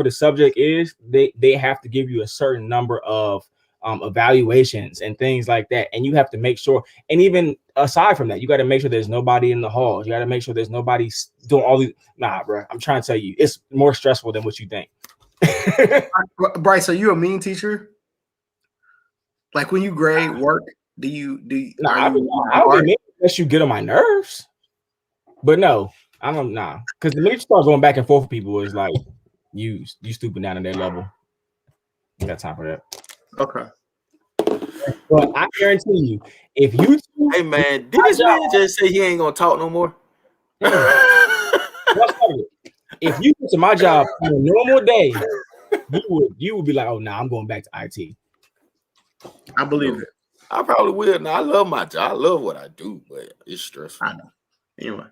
the subject is, they have to give you a certain number of evaluations and things like that, and you have to make sure. And even aside from that, you got to make sure there's nobody in the halls. You got to make sure there's nobody doing all these. Nah, bro, I'm trying to tell you, it's more stressful than what you think. Bryce, are you a mean teacher? Like when you grade work, do you? I don't mean unless you get on my nerves. But no, I don't. Nah, because the minute you start going back and forth with people, is like you stooping down to their level. You got time for that. Okay. But I guarantee you, if you hey man, did this man just say he ain't gonna talk no more? If you get to my job on a normal day, you would be like, oh no, I'm going back to IT. I believe it. I probably will. Now I love my job. I love what I do, but it's stressful. I know. Anyway,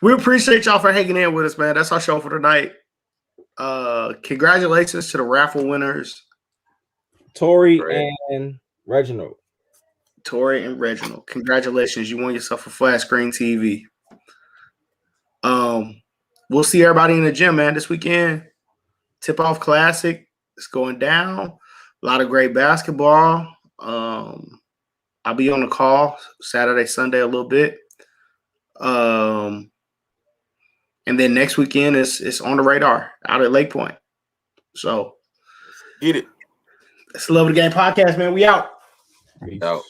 we appreciate y'all for hanging in with us, man. That's our show for tonight. Congratulations to the raffle winners, Tori and Reginald. Congratulations, you won yourself a flat screen TV. We'll see everybody in the gym, man, this weekend. Tip Off Classic is going down. A lot of great basketball. I'll be on the call Saturday, Sunday a little bit. And then next weekend it's on the radar out at Lake Point. So get it. It's the Love of the Game podcast, man. We out. Out.